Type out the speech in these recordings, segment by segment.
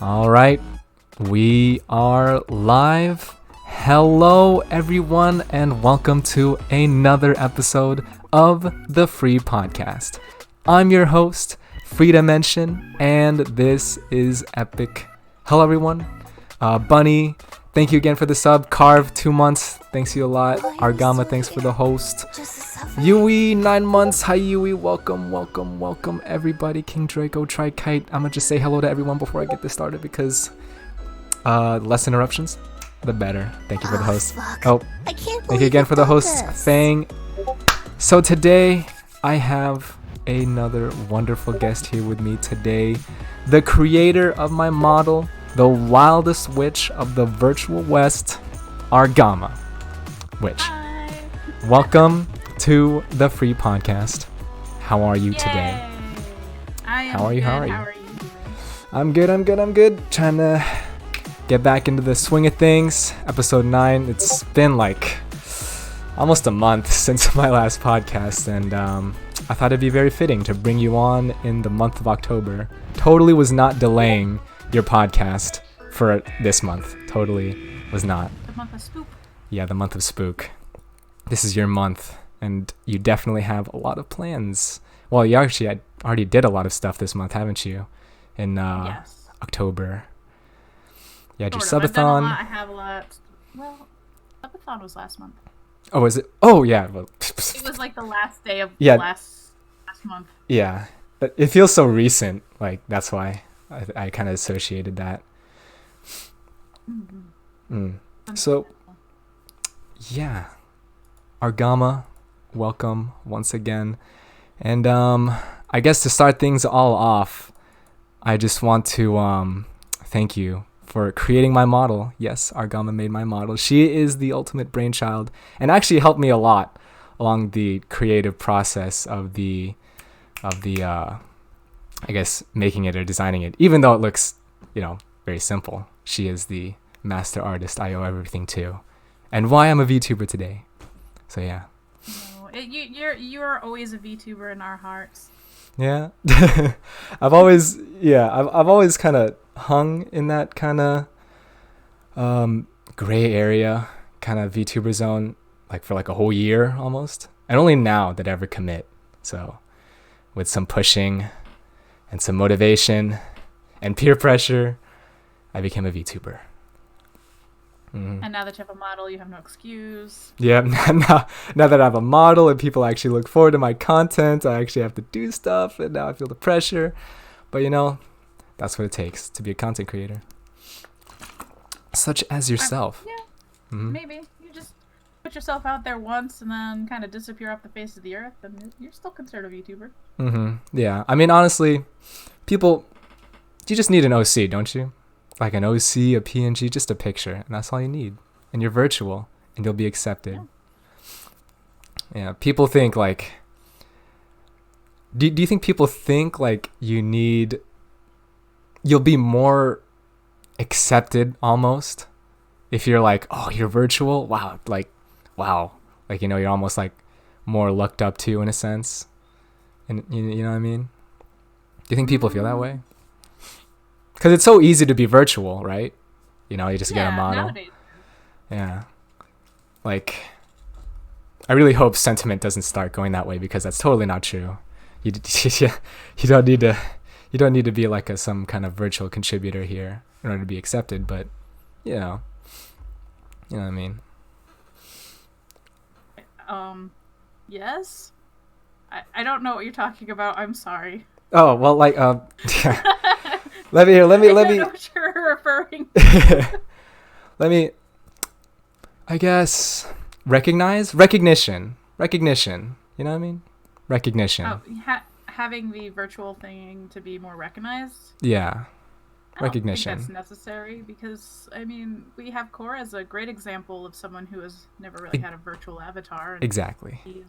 All right, we are live. Hello, everyone, and welcome to another episode of the Free Podcast. I'm your host, Free Dimension, and this is epic. Hello, everyone. Bunny, thank you again for the sub. Carve, 2 months. Thanks you a lot. Argama, thanks for the host. Yui, 9 months. Hi, Yui. Welcome, everybody. King Draco, Trikite. I'm gonna just say hello to everyone before I get this started because less interruptions, the better. Thank you for the host. Thank you again for the host, Fang. So today, I have another wonderful guest here with me today. The creator of my model, the wildest witch of the virtual west, Argama. Witch. Hi. Welcome to the Free Podcast. How are you today? How are you? How are you? I'm good. Trying to get back into the swing of things. Episode 9. It's been like almost a month since my last podcast, and I thought it'd be very fitting to bring you on in the month of October. Totally was not delaying your podcast for this month. Totally was not. The month of Spook. Yeah, the month of Spook. This is your month, and you definitely have a lot of plans. Well, you actually already did a lot of stuff this month, haven't you? In Yes. October. You had your Sort of. I've done a subathon. lot. I have a lot. Well, subathon was last month. Oh, was it? Oh, yeah. Well, It was like the last day of Yeah. last month. yeah. But it feels so recent. Like, that's why I kind of associated that. So, yeah. Argama, welcome once again. And I guess to start things all off, I just want to thank you for creating my model. Yes, Argama made my model. She is the ultimate brainchild and actually helped me a lot along the creative process of the I guess making it or designing it. Even though it looks, very simple, she is the master artist I owe everything to, and why I'm a VTuber today. So yeah. No, you're always a VTuber in our hearts. Yeah. I've always kind of hung in that kind of gray area kind of VTuber zone like for like a whole year almost, and only now did I ever commit. So with some pushing and some motivation and peer pressure, I became a VTuber. And now that you have a model, you have no excuse. Yeah, now that I have a model and people actually look forward to my content, I actually have to do stuff, and now I feel the pressure. But that's what it takes to be a content creator. Such as yourself. Maybe. You just put yourself out there once and then kind of disappear off the face of the earth, and you're still considered a VTuber. Yeah, I mean, honestly, you just need an OC, don't you? Like an OC, a PNG, just a picture, and that's all you need. And you're virtual, and you'll be accepted. Yeah, people think like... Do you think people think like you'll be more accepted almost if you're like, oh, you're virtual? Wow. Like, you're almost like more looked up to in a sense. And you know what I mean? Do you think people feel that way? Because it's so easy to be virtual, right? You just get a model. Nowadays. Yeah. Like, I really hope sentiment doesn't start going that way, because that's totally not true. You don't need to be like some kind of virtual contributor here in order to be accepted, but you know what I mean. Yes. I don't know what you're talking about. I'm sorry. Oh well, like let me. I don't know what you're referring to. Let me. I guess recognition. You know what I mean? Recognition. Oh, having the virtual thing to be more recognized. Yeah. I don't Recognition. think that's necessary because we have Core as a great example of someone who has never really had a virtual avatar. And Exactly. he's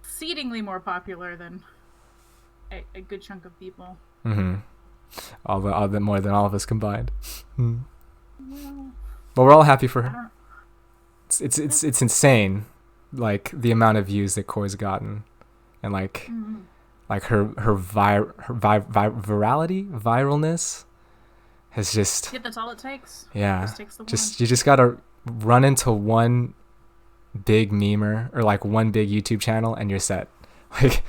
exceedingly more popular than a good chunk of people. All the more than all of us combined. Well, But we're all happy for I her. don't, It's insane, like the amount of views that Core's gotten, and like Like viralness has just, Yeah, that's all it takes. yeah, Just takes the one. you just gotta run into one big memer or like one big YouTube channel and you're set. Like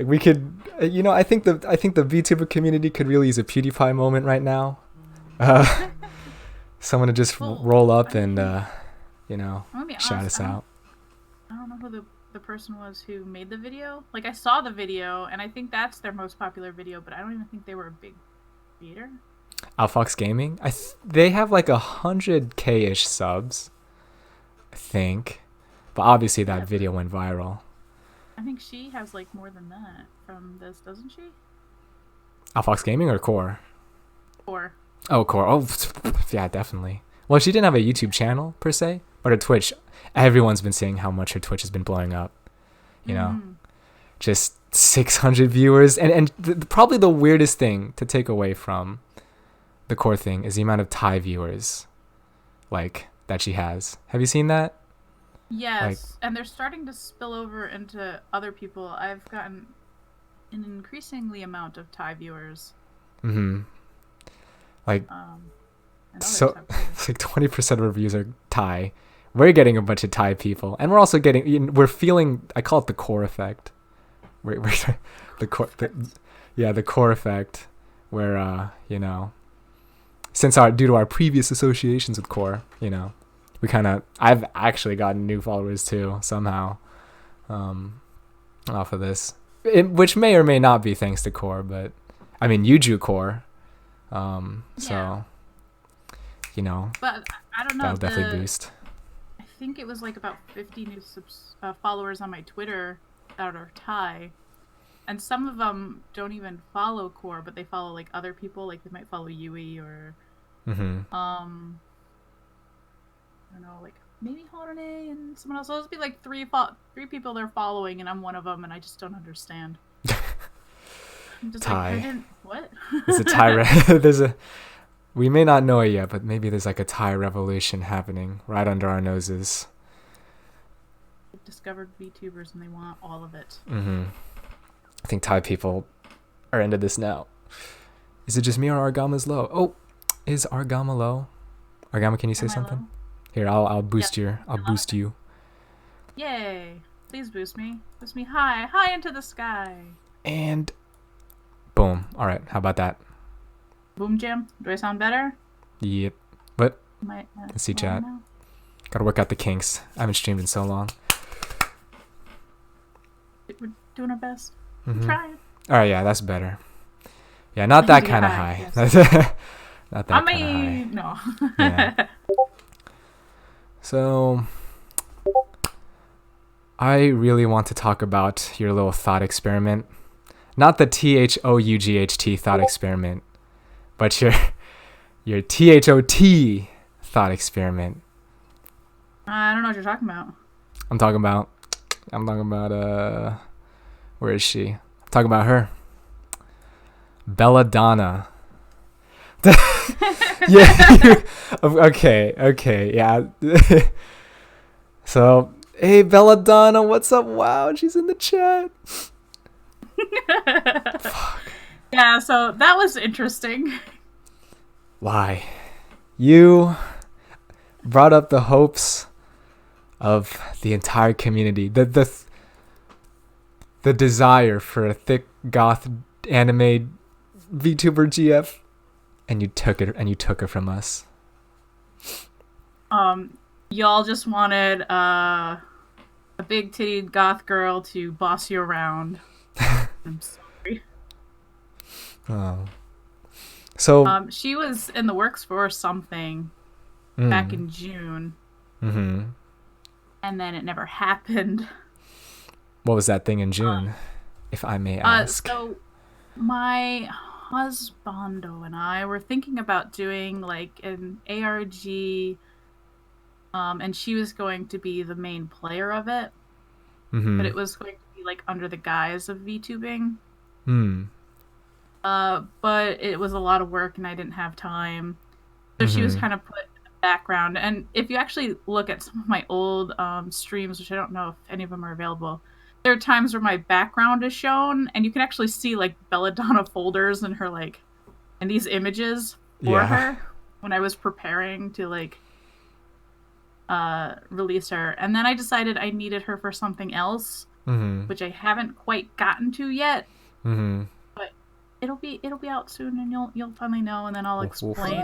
we could, I think the VTuber community could really use a PewDiePie moment right now. Someone to just roll up and shout us out. I don't know who the person was who made the video. Like, I saw the video, and I think that's their most popular video, but I don't even think they were a big creator. Outfox Gaming? They have like 100K-ish subs, I think. But obviously that video went viral. I think she has like more than that from this, doesn't she? Outfox Gaming or Core? Core. Oh, Core. Oh, yeah, definitely. Well, she didn't have a YouTube channel, per se, but her Twitch. Everyone's been saying how much her Twitch has been blowing up. Just 600 viewers. And probably the weirdest thing to take away from the Core thing is the amount of Thai viewers, like, that she has. Have you seen that? Yes, and they're starting to spill over into other people. I've gotten an increasingly amount of Thai viewers. Mm-hmm. Like, so it's like 20% of our views are Thai. We're getting a bunch of Thai people, and we're feeling. I call it the core effect. We're the core, the core effect, where due to our previous associations with Core, I've actually gotten new followers too somehow, off of this, which may or may not be thanks to Core, but I mean you drew Core, so But I don't know. That'll definitely boost. I think it was like about 50 new followers on my Twitter that are Thai, and some of them don't even follow Core, but they follow like other people. Like they might follow Yui or I don't know, like maybe Holiday and someone else. So it'll be like three people they're following, and I'm one of them, and I just don't understand. I'm just Thai. like, what? There's a Thai. We may not know it yet, but maybe there's like a Thai revolution happening right under our noses. They've discovered VTubers and they want all of it. I think Thai people are into this now. Is it just me or Argama's low? Oh, is Argama low? Argama, can you say something? Low? Here, I'll boost boost you. Yay! Please boost me. Boost me high into the sky. And boom. All right, how about that? Boom jam. Do I sound better? Yep. What? Let's see, chat. Gotta work out the kinks. I haven't streamed in so long. We're doing our best. We're trying. All right, yeah, that's better. Yeah, not that kind of high. Yes. Not that kind of high. No. Yeah. So, I really want to talk about your little thought experiment. Not the THOUGHT thought experiment, but your THOT thought experiment. I don't know what you're talking about. I'm talking about where is she? I'm talking about her. Belladonna. Yeah. Okay, yeah. So, hey Belladonna, what's up? Wow, she's in the chat. Fuck. Yeah, so that was interesting. Why? You brought up the hopes of the entire community. The desire for a thick goth anime VTuber GF, and you took her from us. Y'all just wanted a big titted goth girl to boss you around. I'm sorry. Oh. So she was in the works for something back in June. Mm-hmm. And then it never happened. What was that thing in June, if I may ask? So my husbando and I were thinking about doing like an ARG, and she was going to be the main player of it. Mm-hmm. But it was going to be like under the guise of VTubing. But it was a lot of work and I didn't have time. So she was kind of put in the background. And if you actually look at some of my old streams, which I don't know if any of them are available, there are times where my background is shown, and you can actually see like Belladonna folders in her like in these images for Yeah. her when I was preparing to like release her. And then I decided I needed her for something else, Mm-hmm. which I haven't quite gotten to yet. Mm-hmm. But it'll be out soon, and you'll finally know, and then I'll explain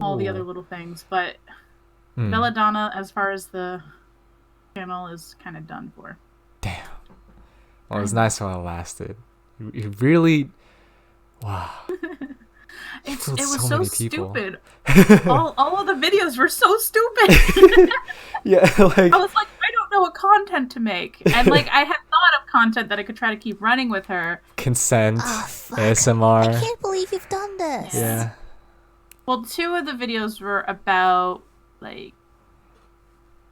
all the other little things. But Belladonna, as far as the channel, is kind of done for. Damn. Well, it was nice while it lasted. You really, wow. It was so stupid. all of the videos were so stupid. Yeah, like I was like, I don't know what content to make, and like I had thought of content that I could try to keep running with her. consent, Oh, fuck. ASMR. I can't believe you've done this. Yeah. Well, 2 of the videos were about like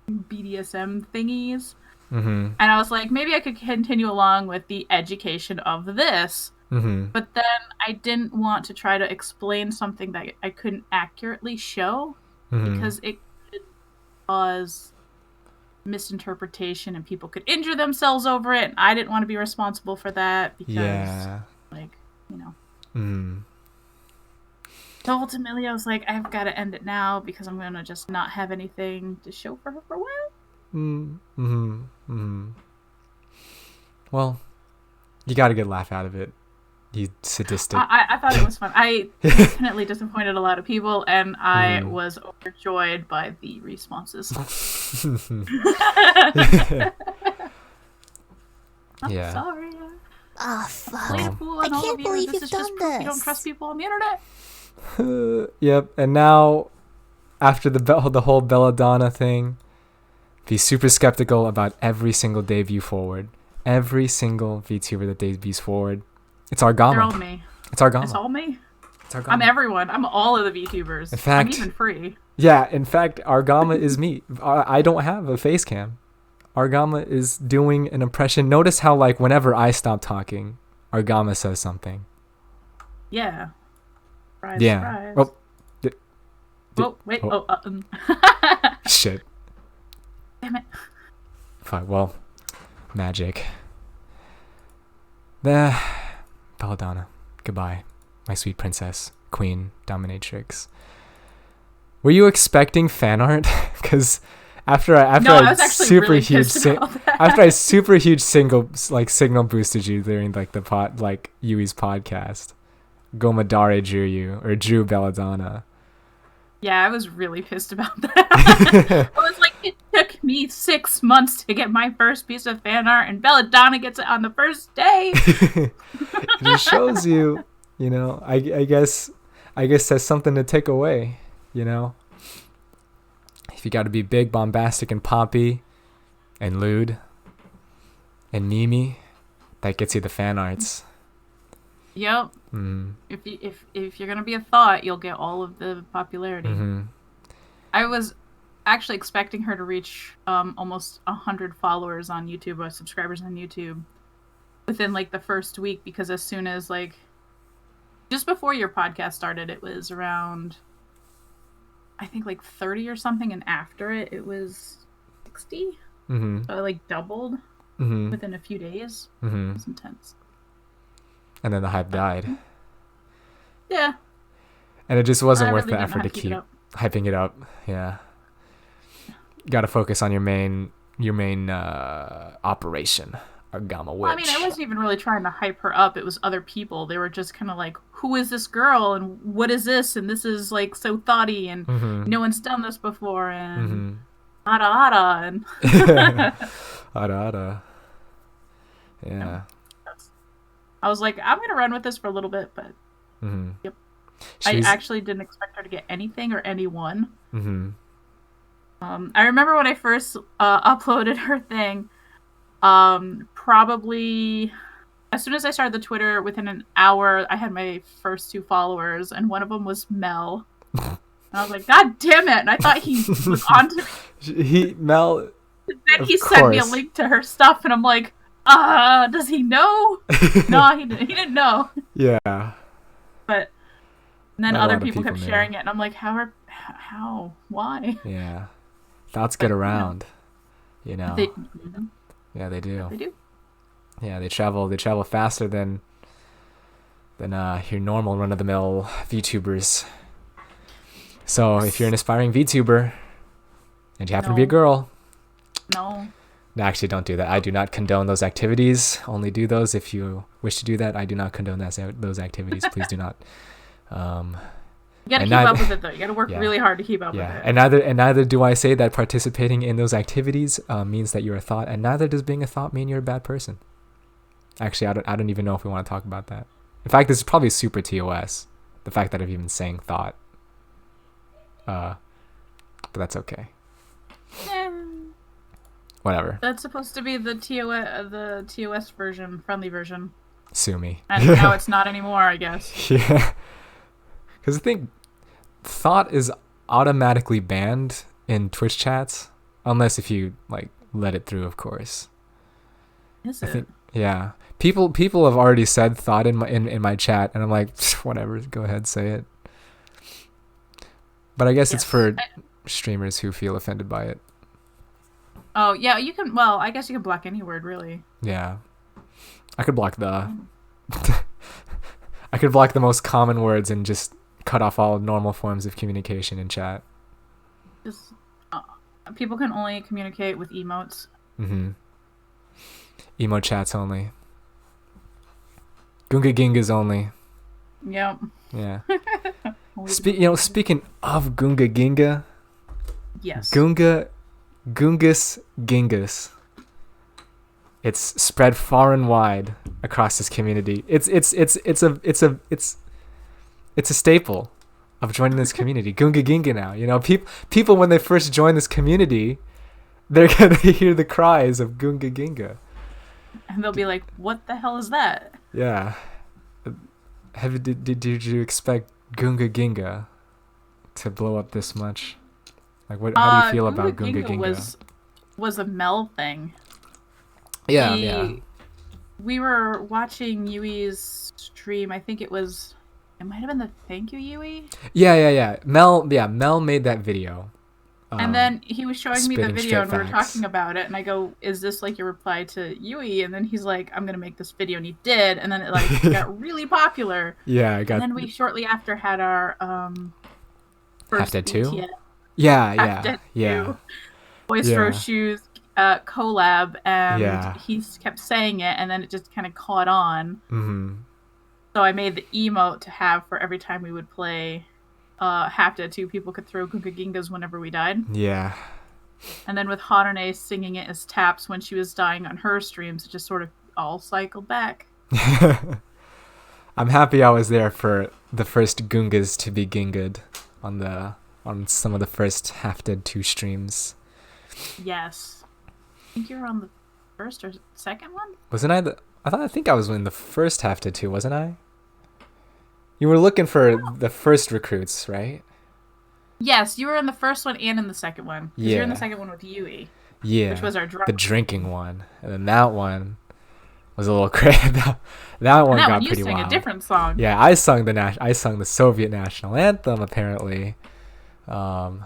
BDSM thingies, Mm-hmm. and I was like, maybe I could continue along with the education of this. Mm-hmm. But then I didn't want to try to explain something that I couldn't accurately show because it could cause misinterpretation and people could injure themselves over it. And I didn't want to be responsible for that because, like, you know. Mm. So ultimately, I was like, I've got to end it now because I'm going to just not have anything to show for her for a while. Mm-hmm. Mm-hmm. Well, you got a good laugh out of it. You sadistic. I thought it was fun. I definitely disappointed a lot of people, and I was overjoyed by the responses. I'm Yeah. sorry. Oh, fuck. Played a fool I on all can't of you. believe This you've is just done proof you don't this. trust people on the internet. Yep. And now, after the whole Belladonna thing, be super skeptical about every single debut forward. Every single VTuber that debuts forward. It's Argama. They're all me. It's Argama. It's all me. It's Argama. I'm everyone. I'm all of the VTubers. In fact, I'm even free. Yeah, in fact, Argama is me. I don't have a face cam. Argama is doing an impression. Notice how, like, whenever I stop talking, Argama says something. Yeah. Surprise, Yeah. surprise. Oh. Oh, wait. oh. Shit. Damn it. Fine. Well, magic. Belladonna. Goodbye, my sweet princess, queen, dominatrix. Were you expecting fan art? Because after I was actually super really huge pissed about that. after I super huge signal boosted you during like the Yui's podcast, Gomadare drew Belladonna. Yeah, I was really pissed about that. I was like, it took me 6 months to get my first piece of fan art, and Belladonna gets it on the first day. It just shows you, I guess that's something to take away, If you got to be big, bombastic, and poppy, and lewd, and memey, that gets you the fan arts. Yep. Mm. If you're gonna be a thought, you'll get all of the popularity. Mm-hmm. I was actually expecting her to reach almost 100 followers on YouTube, or subscribers on YouTube, within like the first week, because as soon as like just before your podcast started, it was around I think like 30 or something, and after it was 60. Mm-hmm. So it like doubled within a few days. Mm-hmm. It was intense. And then the hype died. Yeah. And it just wasn't I worth really the didn't know effort how to to keep keep it up. hyping it up. Yeah. Got to focus on your main operation, Argama Witch. Well, I mean, I wasn't even really trying to hype her up. It was other people. They were just kind of like, who is this girl? And what is this? And this is like so thoughty, and no one's done this before. And ada ada. And Ada ada. Yeah. I was like, I'm going to run with this for a little bit, but yep. I actually didn't expect her to get anything or anyone. I remember when I first uploaded her thing, probably as soon as I started the Twitter, within an hour, I had my first 2 followers, and one of them was Mel. And I was like, God damn it! And I thought he was onto me. Mel. Then he sent me a link to her stuff, and I'm like, does he know? No, he didn't know. Yeah. But and then Not a other lot of people kept people sharing knew. it, and I'm like, how? Why? Yeah. Thoughts get around, They, Yeah, they do. They do. Yeah, they travel faster than your normal run-of-the-mill VTubers. So if you're an aspiring VTuber and you happen to be a girl, no, actually don't do that. I do not condone those activities. Only do those if you wish to do that. I do not condone those activities. Please do not. You gotta keep up with it though. You gotta work really hard to keep up with it. And neither do I say that participating in those activities means that you're a thought, and neither does being a thought mean you're a bad person. Actually, I don't even know if we want to talk about that. In fact, this is probably super TOS. The fact that I'm even saying thought. But that's okay. Whatever. That's supposed to be the TOS version, friendly version. Sue me. And now it's not anymore, I guess. Yeah. Because I think thought is automatically banned in Twitch chats, unless if you like let it through, of course. Is I it? think, yeah. People have already said thought in my chat, and I'm like, whatever, go ahead, say it. But I guess it's for streamers who feel offended by it. Oh yeah, you can. Well, I guess you can block any word, really. Yeah, I could block I could block the most common words and just cut off all normal forms of communication in chat. Just people can only communicate with emotes. Emo chats only. Gunga Gingas only. Yep. Yeah. Speaking of Gunga Ginga. Yes. Gungas Gingas. It's spread far and wide across this community. It's a staple of joining this community. Gunga Ginga now. You know, people when they first join this community, they're gonna hear the cries of Gunga Ginga. And they'll be like, "What the hell is that?" Yeah. Did you expect Gunga Ginga to blow up this much? Like, how do you feel about Gunga Ginga? Was a Mel thing. Yeah. We were watching Yui's stream. I think it might have been the Thank You Yui. Yeah. Mel made that video. And then he was showing me the spitting video, and we were facts. talking about it. And I go, "Is this like your reply to Yui?" And then he's like, "I'm gonna make this video," and he did. And then it like got really popular. Yeah, And then we shortly after had our first Half-Dead 2? BTS Yeah. Boys Throw Shoes collab, and he kept saying it, and then it just kind of caught on. So I made the emote to have for every time we would play Half-Dead 2, people could throw Gunga Gingas whenever we died. Yeah. And then with Hanane singing it as taps when she was dying on her streams, it just sort of all cycled back. I'm happy I was there for the first Gungas to be ginged on some of the first Half-Dead 2 streams. Yes. I think you were on the first or second one? Wasn't I I think I was in the first Half-Dead 2, wasn't I? You were looking for the first recruits, right? Yes, you were in the first one and in the second one. Yeah. You're in the second one with Yui. Yeah. Which was our the drinking one. And then that one was a little crazy. that one got pretty wild. You sang a different song. Yeah, I sung the Soviet national anthem apparently. And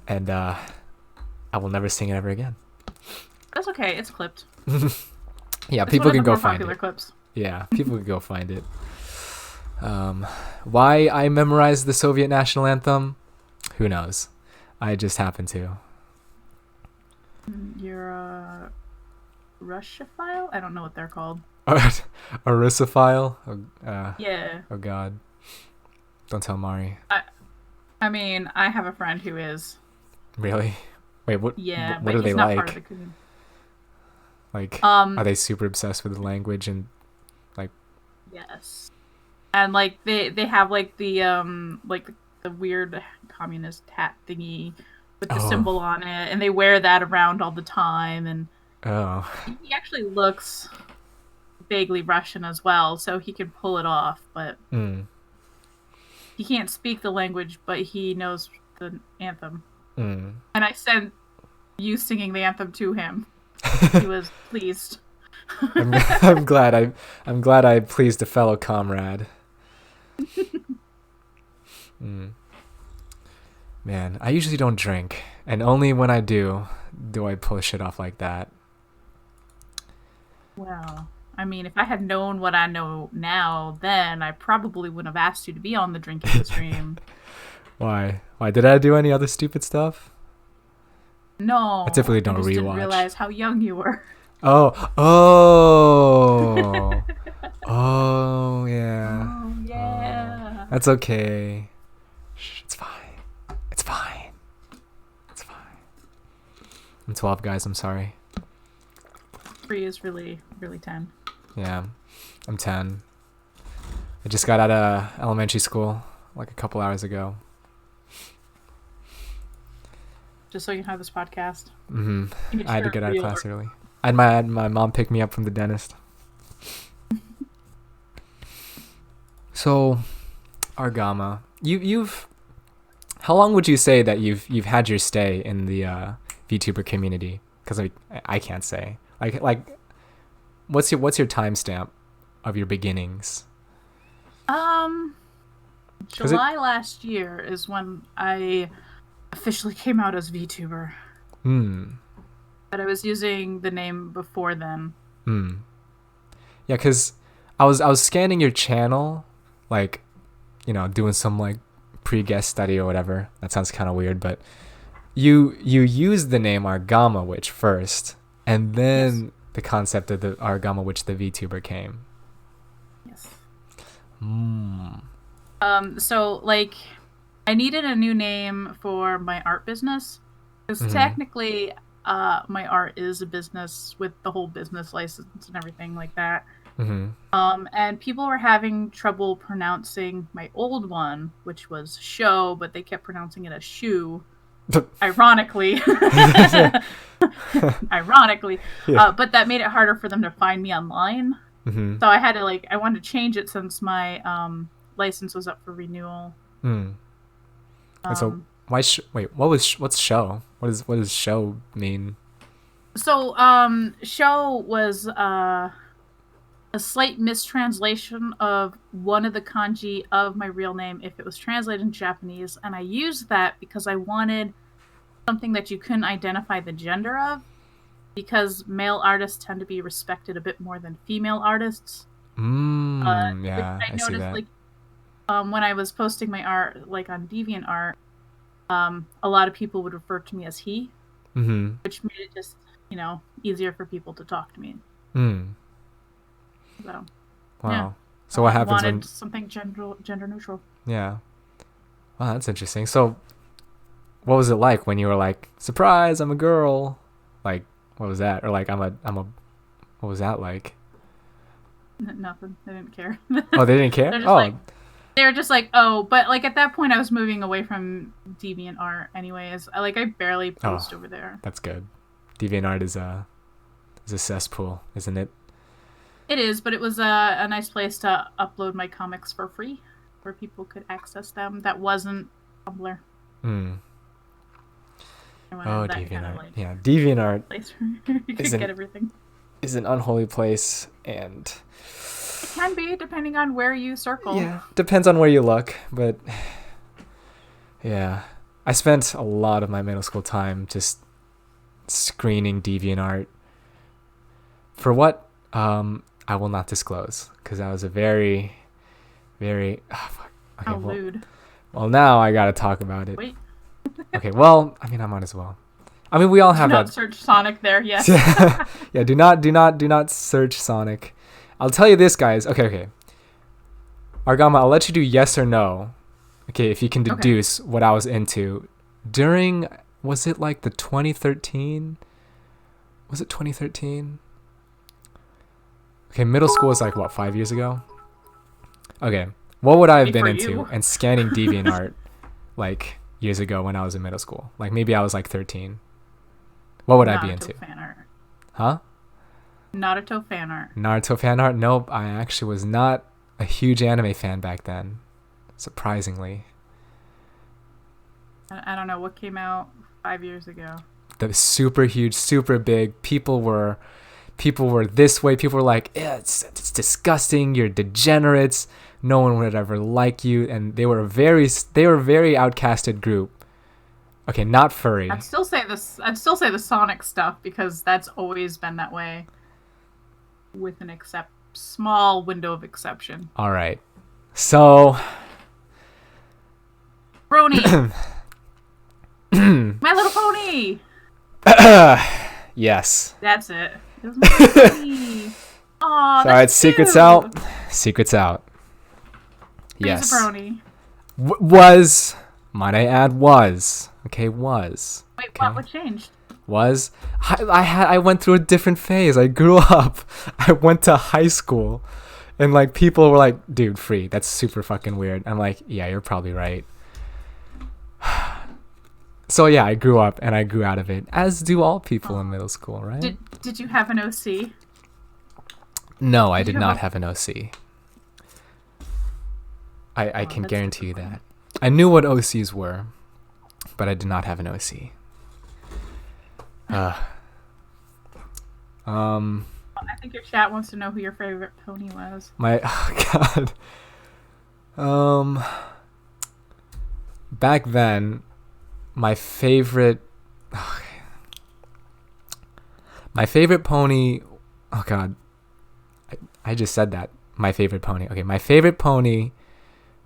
I will never sing it ever again. That's okay. It's clipped. Yeah, it's people can go find it. Clips. Yeah, people can go find it. Why I memorized the Soviet national anthem? Who knows? I just happen to. You're a Russophile? I don't know what they're called. A Russophile? Yeah. Oh God. Don't tell Mari. I mean, I have a friend who is. Really? Wait, what? Yeah, what but are they he's not like? part of the community. Like, are they super obsessed with the language and like? Yes, and like they have like the weird communist hat thingy with the symbol on it, and they wear that around all the time. And he actually looks vaguely Russian as well, so he can pull it off, but he can't speak the language, but he knows the anthem. And I sent you singing the anthem to him. He was pleased. I'm glad I pleased a fellow comrade. Man, I usually don't drink, and only when I do, do I pull shit off like that. Well, I mean, if I had known what I know now, then I probably wouldn't have asked you to be on the drinking stream. Why? Why did I do any other stupid stuff? No, I typically don't just rewatch. didn't realize how young you were. Oh, oh, yeah. Oh yeah. That's okay. Shh, it's fine. It's fine. It's fine. I'm 12, guys. I'm sorry. 3 is really 10. Yeah, I'm 10. I just got out of elementary school like a couple hours ago. Just so you have this podcast. Mm-hmm. Make I had to sure get out of real class or- early. I had my mom pick me up from the dentist. So, Argama, you've how long would you say that you've had your stay in the VTuber community? Because I can't say like what's your timestamp of your beginnings? July last year is when I officially came out as VTuber. But I was using the name before then. Yeah, because I was scanning your channel, like, doing some like pre-guest study or whatever. That sounds kind of weird, but you used the name Argama Witch first, and then the concept of the Argama Witch the VTuber came. Yes. So like, I needed a new name for my art business, because technically, my art is a business with the whole business license and everything like that. And people were having trouble pronouncing my old one, which was show, but they kept pronouncing it as shoe. Ironically. Ironically. Yeah. But that made it harder for them to find me online. So I had to I wanted to change it since my license was up for renewal. And so why what's show? What does show mean? So show was a slight mistranslation of one of the kanji of my real name if it was translated in Japanese, and I used that because I wanted something that you couldn't identify the gender of, because male artists tend to be respected a bit more than female artists. Yeah, I see noticed that. when I was posting my art on DeviantArt, a lot of people would refer to me as he, which made it just easier for people to talk to me. So, Wow. yeah. So what I happens wanted when? something gender neutral. Yeah. Wow, that's interesting. So, what was it like when you were like, "Surprise, I'm a girl"? Like, what was that? Or like, I'm a. What was that like? Nothing. They didn't care. Oh, they didn't care. They were just like, oh, but like at that point, I was moving away from DeviantArt anyways. I barely post over there. That's good. DeviantArt is a cesspool, isn't it? It is, but it was a nice place to upload my comics for free, where people could access them. That wasn't Tumblr. DeviantArt. Yeah, DeviantArt Place where you could get everything. Is an unholy place, and it can be depending on where you circle. Yeah, depends on where you look, but yeah, I spent a lot of my middle school time just screening DeviantArt for what I will not disclose, because I was a very, very. Fuck. Okay, lewd. Well, now I gotta talk about it. Wait. Okay, well, I mean, I might as well. I mean, we all have that. Do not search Sonic there, yes. Yeah, do not search Sonic. I'll tell you this, guys. Okay. Argama, I'll let you do yes or no. Okay, if you can deduce what I was into during, was it like the 2013? Was it 2013? Okay, middle school was like, what, 5 years ago? Okay, what would I have been into and scanning DeviantArt like years ago when I was in middle school? Like maybe I was like 13. What would I be into? Fan art. Huh? Naruto fan art. Naruto fan art? Nope, I actually was not a huge anime fan back then. Surprisingly. I don't know what came out 5 years ago. The super huge, super big. People were this way. People were like, yeah, it's disgusting. You're degenerates. No one would ever like you. And they were a very outcasted group Okay, not furry. I'd still say this. I'd still say the Sonic stuff because that's always been that way. With an small window of exception. All right. So. Brony. My Little Pony. Yes. That's it. It was My Little Pony. Aw, All right, secrets out. Secrets out. He's Yes. a brony. Was. Might I add was. Okay, was. Wait, Okay. what changed? Was. I went through a different phase. I grew up. I went to high school. And like people were like, dude, free. That's super fucking weird. I'm like, yeah, you're probably right. So yeah, I grew up and I grew out of it, as do all people in middle school, right? Did you have an OC? No, I did you not have have an OC. I can that's guarantee you disappointing. that. I knew what OCs were, but I did not have an OC. I think your chat wants to know who your favorite pony was. My oh god. Back then, my favorite pony. Oh god. I just said that. My favorite pony. Okay, my favorite pony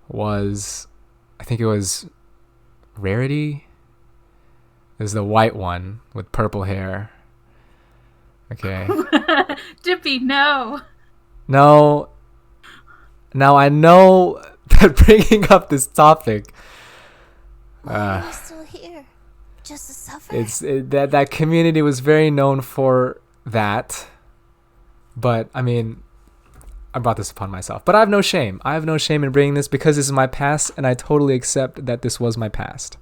was, I think it was Rarity. It was the white one with purple hair. Okay. Dippy, no. No. Now I know that bringing up this topic, Why are you still here? Just to suffer? that community was very known for that. But I mean, I brought this upon myself. But I have no shame. I have no shame in bringing this because this is my past, and I totally accept that this was my past.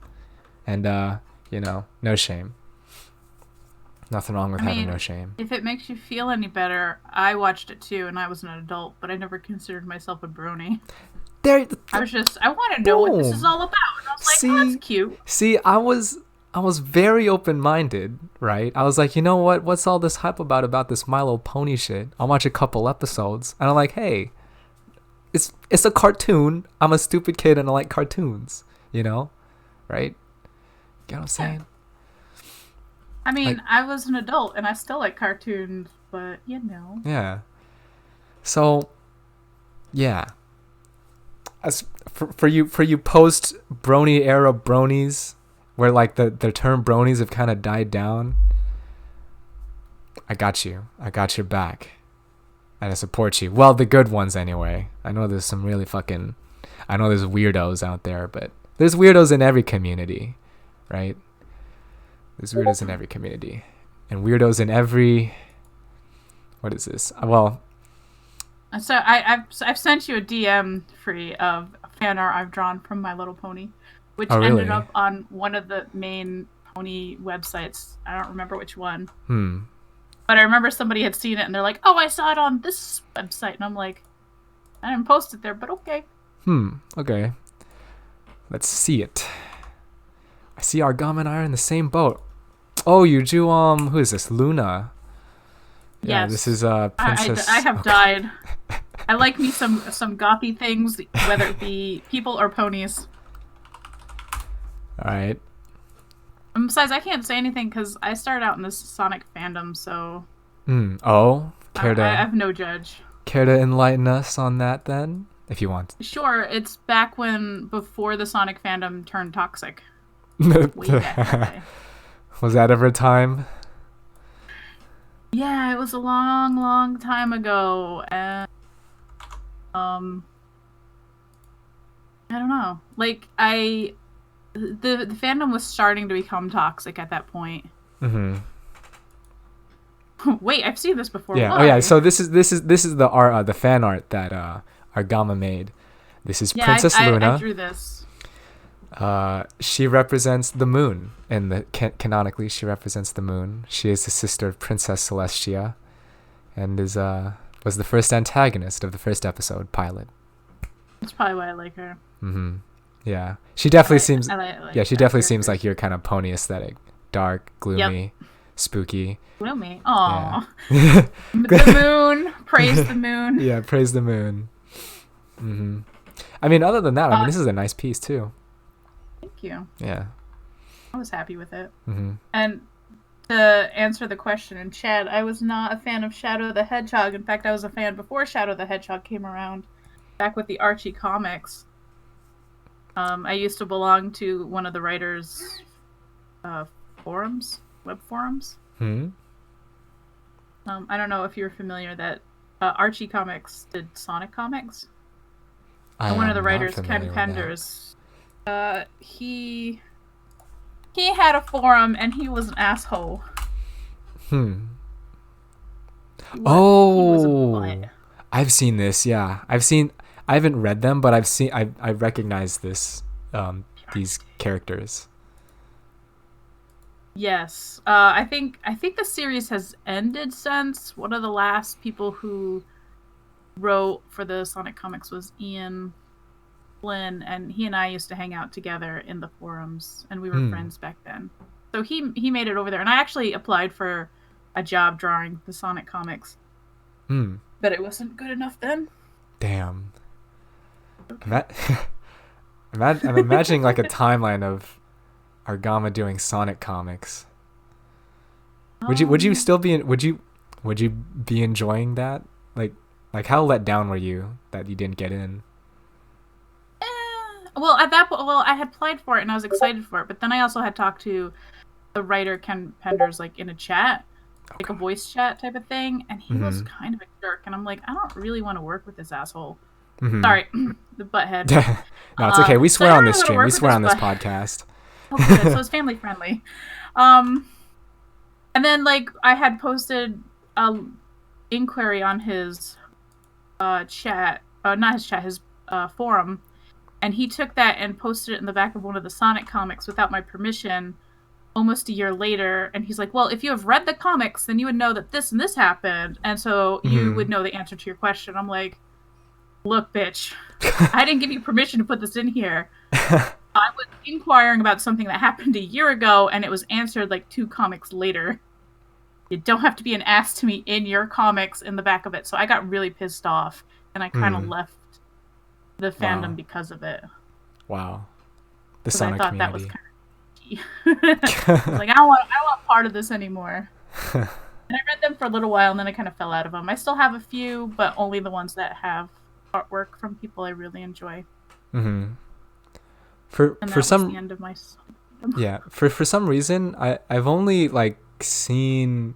And no shame. Nothing wrong with having no shame. If it makes you feel any better, I watched it too, and I was an adult, but I never considered myself a brony. There. I want to know what this is Boom. all about. And I was like, oh, that's cute. See, I was very open-minded, right? I was like, you know what? What's all this hype about this My Little Pony shit? I'll watch a couple episodes, and I'm like, hey, it's a cartoon. I'm a stupid kid, and I like cartoons, right? Get what I'm saying? I mean, Like- I was an adult, and I still like cartoons, but Yeah. So, yeah. As for you post brony era bronies, where like the term bronies have kind of died down, I got you. I got your back. And I support you. Well, the good ones anyway. I know there's some really I know there's weirdos out there, but there's weirdos in every community, right? There's weirdos in every community. And weirdos in every... What is this? Well... So I've sent you a DM free of fan art I've drawn from My Little Pony, which Oh, really? ended up on one of the main pony websites. I don't remember which one. But I remember somebody had seen it and they're like, oh, I saw it on this website. And I'm like, I didn't post it there, but okay. Okay. Let's see it. I see Argama and I are in the same boat. Oh, you do, who is this? Luna. Yeah, Yes. this is, Princess... I have okay. died. I like me some gothy things, whether it be people or ponies. Alright. And besides, I can't say anything because I started out in this Sonic fandom, so Oh? I have no judge. Care to enlighten us on that, then? If you want. Sure, it's back before the Sonic fandom turned toxic. Way back in the day. Was that ever a time? Yeah, it was a long, long time ago, and I don't know. Like the fandom was starting to become toxic at that point. Wait, I've seen this before. Yeah. Why? Oh yeah. So this is the fan art that Argama made. This is Princess Luna. I drew this. She represents the moon, and canonically she represents the moon. She is the sister of Princess Celestia, and was the first antagonist of the first episode pilot. That's probably why I like her. Yeah, she definitely seems. Like she definitely seems like your kind of pony aesthetic, dark, gloomy, spooky. Gloomy. Aw. Yeah. The moon. Praise the moon. Yeah, praise the moon. I mean, other than that, this is a nice piece too. Thank you. Yeah. I was happy with it. Mm-hmm. And to answer the question in chat, I was not a fan of Shadow the Hedgehog. In fact, I was a fan before Shadow the Hedgehog came around, back with the Archie comics. I used to belong to one of the writers' forums, web forums. Hmm. I don't know if you're familiar that Archie Comics did Sonic Comics. I One of the am not writers, Ken familiar with that. Penders, he had a forum and he was an asshole. Hmm. He was a butt. I've seen this. Yeah, I haven't read them, but I recognize this. These characters. Yes, I think the series has ended since. One of the last people who wrote for the Sonic comics was Ian Flynn, and he and I used to hang out together in the forums, and we were friends back then. So he made it over there, and I actually applied for a job drawing the Sonic comics, but it wasn't good enough then. Damn. Okay. I'm imagining like a timeline of Argama doing Sonic comics. Would you still be would you be enjoying that? Like how let down were you that you didn't get in? Well, at that point, I had applied for it and I was excited for it, but then I also had talked to the writer Ken Penders like in a chat, like a voice chat type of thing, and he was kind of a jerk, and I'm like, I don't really want to work with this asshole. Sorry, the butthead. No, it's okay. We swear on this really stream. We swear on this podcast. Oh, good. So it's family friendly. And then like I had posted inquiry on his chat, not his chat, his forum, and he took that and posted it in the back of one of the Sonic comics without my permission almost a year later, and he's like, well, if you have read the comics, then you would know that this and this happened, and so you would know the answer to your question. I'm like, look, bitch, I didn't give you permission to put this in here. I was inquiring about something that happened a year ago, and it was answered like 2 comics later. You don't have to be an ass to me in your comics in the back of it. So I got really pissed off, and I kind of left the fandom because of it. Wow. The Sonic I thought community. that was kind of like, I don't want part of this anymore. And I read them for a little while, and then I kind of fell out of them. I still have a few, but only the ones that have artwork from people I really enjoy. Mm-hmm. And that for was some the end of my yeah, for some reason I've only like seen,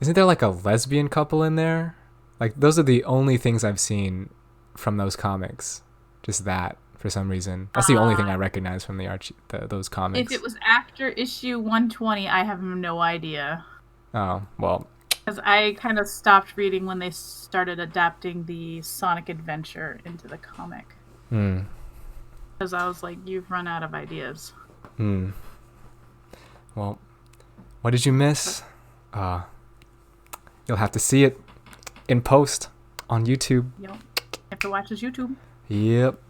isn't there like a lesbian couple in there? Like those are the only things I've seen from those comics. Just that for some reason. That's the only thing I recognize from those comics. If it was after issue 120, I have no idea. Oh, well. Because I kind of stopped reading when they started adapting the Sonic Adventure into the comic. Because I was like, you've run out of ideas. Well, what did you miss? You'll have to see it in post on YouTube. Yep. You have to watch his YouTube. Yep.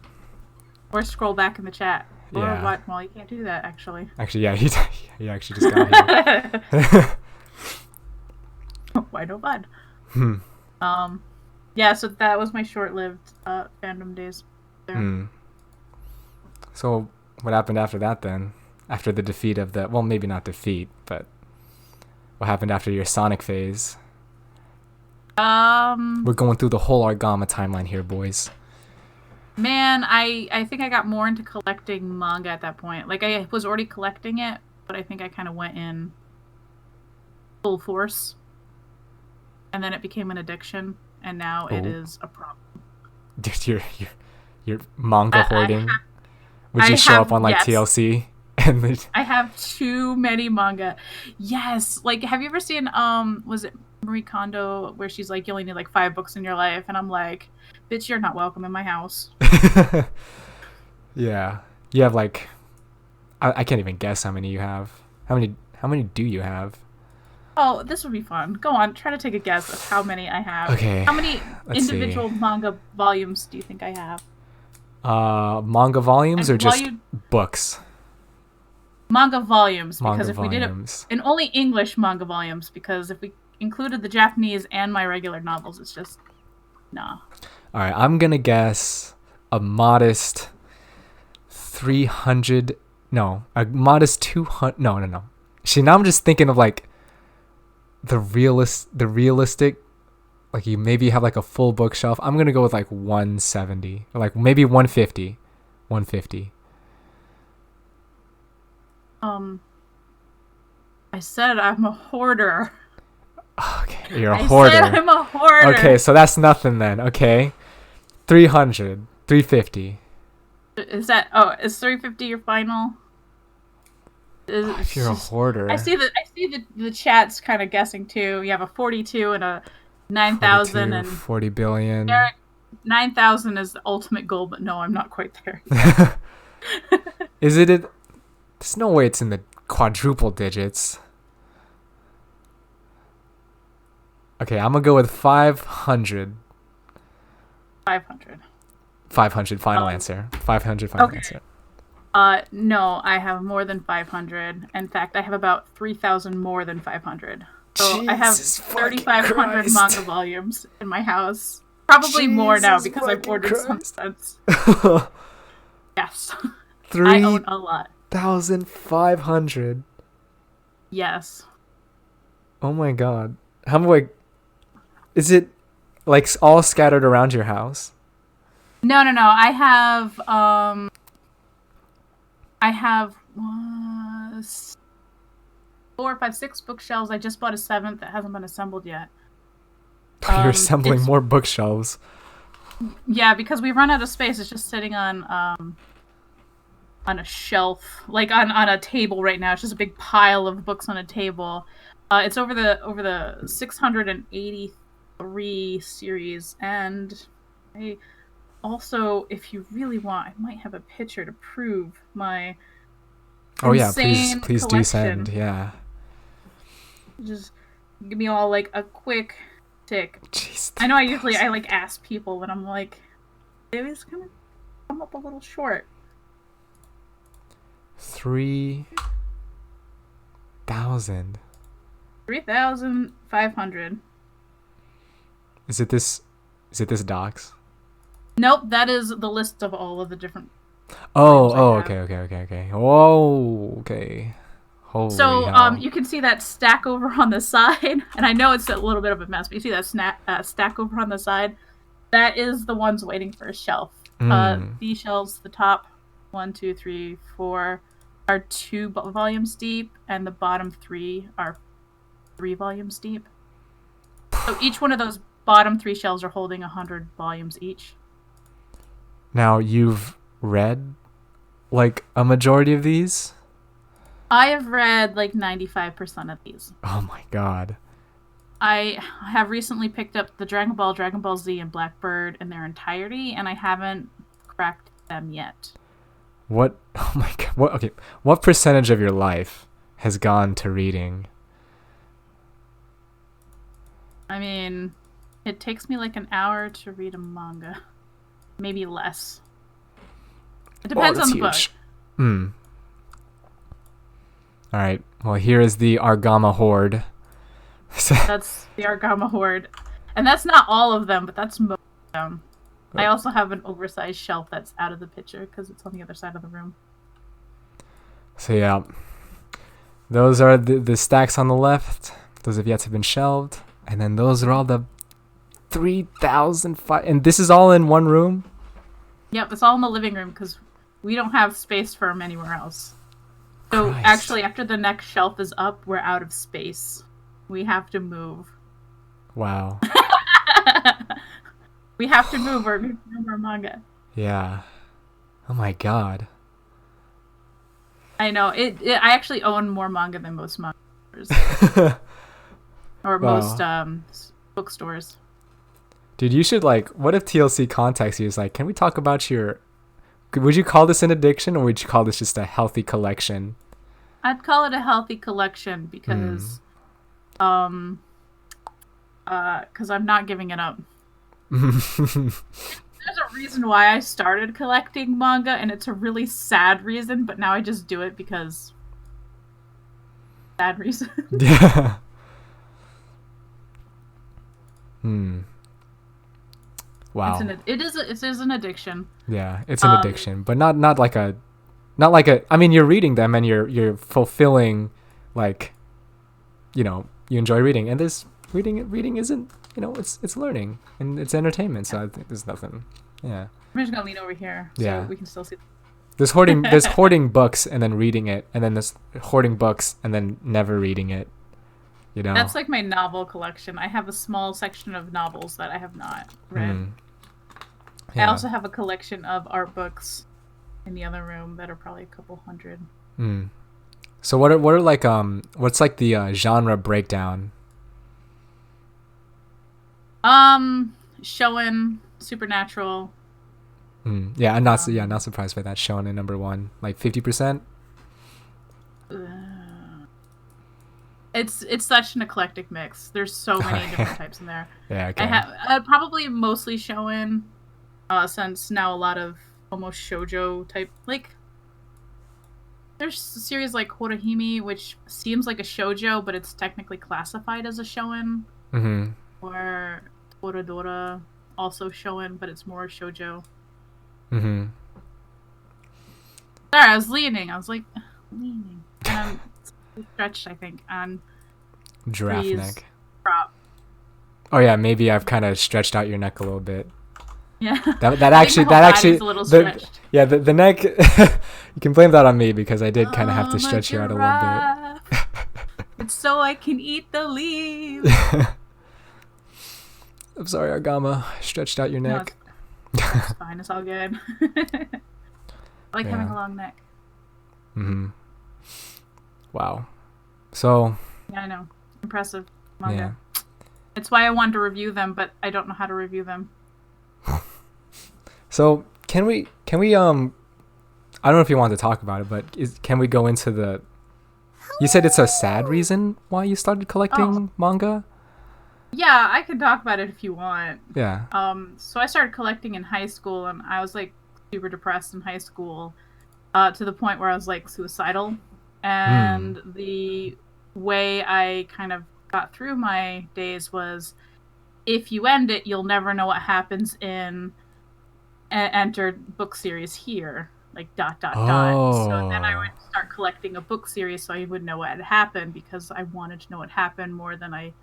Or scroll back in the chat. Yeah. Or watch. Well, you can't do that, actually. Actually, yeah, he actually just got here. Why no fun? Yeah, so that was my short-lived fandom days there. So what happened after that then? After the defeat of the, well, maybe not defeat, but what happened after your Sonic phase? We're going through the whole Argama timeline here, boys. Man, I think I got more into collecting manga at that point. Like, I was already collecting it, but I think I kind of went in full force. And then it became an addiction, and now it is a problem. Dude, you're manga hoarding. Would you show up on like TLC? And I have too many manga. Yes, like have you ever seen was it Marie Kondo where she's like, you only need like 5 books in your life, and I'm like, bitch, you're not welcome in my house. Yeah, you have like, I can't even guess how many you have. How many do you have? Oh, this would be fun. Go on, try to take a guess of how many I have. Okay. How many individual manga volumes do you think I have? Manga volumes or just books? Manga volumes, manga because if volumes. we did it, and only English manga volumes, because if we included the Japanese and my regular novels, it's just, nah. All right, I'm gonna guess a modest 300 No, a modest 200. No, no, no. See, now I'm just thinking of like the realistic. Like you maybe have like a full bookshelf. I'm gonna go with like 170, or like maybe 150, 150. I said I'm a hoarder. Okay, you're a hoarder. I said I'm a hoarder. Okay, so that's nothing then. Okay, 300, 350. Is 350 your final? If you're a hoarder, I see the chat's kind of guessing too. You have a 42 and a 9,000 and 40 billion. Eric, 9,000 is the ultimate goal, but no, I'm not quite there. Is it? There's no way it's in the quadruple digits. Okay, I'm gonna go with 500. 500. 500 final answer. 500 final answer. No, I have more than 500. In fact, I have about 3,000 more than 500. So I have 3,500 manga volumes in my house. Probably more now because I've ordered some since. Yes. I own a lot. 3,500. Yes. Oh my god. How much? Is it like all scattered around your house? No. I have 4, 5, 6 bookshelves. I just bought a 7th that hasn't been assembled yet. You're assembling more bookshelves. Yeah, because we run out of space. It's just sitting on a shelf, like on a table right now. It's just a big pile of books on a table. It's over the 683 series, and I also, if you really want, I might have a picture to prove my insane please collection. do send. Yeah. Just give me all like a quick tick. Jeez, I know I like ask people, but I'm like, it was gonna come up a little short. 3,000. 3,500. Is it this docs? Nope, that is the list of all of the different. Okay. Whoa, okay. Holy so, hell. you can see that stack over on the side, and I know it's a little bit of a mess, but you see that stack over on the side? That is the ones waiting for a shelf. These shelves, the top 1, 2, 3, 4 are 2 volumes deep, and the bottom 3 are 3 volumes deep. So each one of those bottom 3 shelves are holding 100 volumes each. Now, you've read like a majority of these? I have read like 95% of these. Oh my god. I have recently picked up the Dragon Ball Z, and Blackbird in their entirety, and I haven't cracked them yet. What? Oh my god. What percentage of your life has gone to reading? I mean, it takes me like an hour to read a manga. Maybe less. It depends on the book. Alright, well here is the Argama Horde. That's the Argama Horde. And that's not all of them, but that's most of them. Oh. I also have an oversized shelf that's out of the picture because it's on the other side of the room. So yeah, those are the stacks on the left. Those have yet to have been shelved. And then those are all the 3,005. And this is all in one room? Yep, it's all in the living room because we don't have space for them anywhere else. So actually, after the next shelf is up, we're out of space. We have to move. Wow. We have to move or no more manga. Yeah. Oh my god. I know. I actually own more manga than most manga stores. Or most bookstores. Dude, you should what if TLC contacts you? It's like, can we talk about would you call this an addiction, or would you call this just a healthy collection? I'd call it a healthy collection because I'm not giving it up. There's a reason why I started collecting manga, and it's a really sad reason, but now I just do it because sad reason. Yeah. Wow. It is an addiction. Yeah, it's an addiction, but not like a Not like a. I mean, you're reading them and you're fulfilling, like, you enjoy reading, and this reading isn't. It's learning and it's entertainment. So I think there's nothing. Yeah. I'm just gonna lean over here so Yeah. we can still see. There's hoarding books and then reading it, and then there's hoarding books and then never reading it. That's like my novel collection. I have a small section of novels that I have not read. I Yeah. also have a collection of art books in the other room that are probably a couple hundred. So what are like what's like the genre breakdown? Shonen, Supernatural. Yeah, I'm not not surprised by that. Shonen number 1, like 50%. It's such an eclectic mix. There's so many different types in there. Yeah, okay. I have probably mostly shonen, since now a lot of almost shoujo type, like there's a series like Horihime, which seems like a shoujo, but it's technically classified as a shonen. Or Toradora, also shonen, but it's more shoujo. Sorry, I was leaning. And I'm stretched, I think, on Giraffe Bree's neck. prop. Oh yeah, maybe I've kind of stretched out your neck a little bit. Yeah. That I think my whole body's a little stretched. The neck. You can blame that on me because I did kind of have to stretch you out a little bit. It's so I can eat the leaves. I'm sorry, Argama. I stretched out your neck. It's fine. It's all good. I like having a long neck. Wow. So. Yeah, I know. Impressive manga. Yeah. It's why I wanted to review them, but I don't know how to review them. So can we I don't know if you want to talk about it, but can we go into the? You said it's a sad reason why you started collecting manga. Yeah, I can talk about it if you want. Yeah. So I started collecting in high school, and I was like super depressed in high school, to the point where I was like suicidal. And the way I kind of got through my days was, if you end it, you'll never know what happens in entered book series here, like ... So then I would start collecting a book series so I would know what had happened, because I wanted to know what happened more than I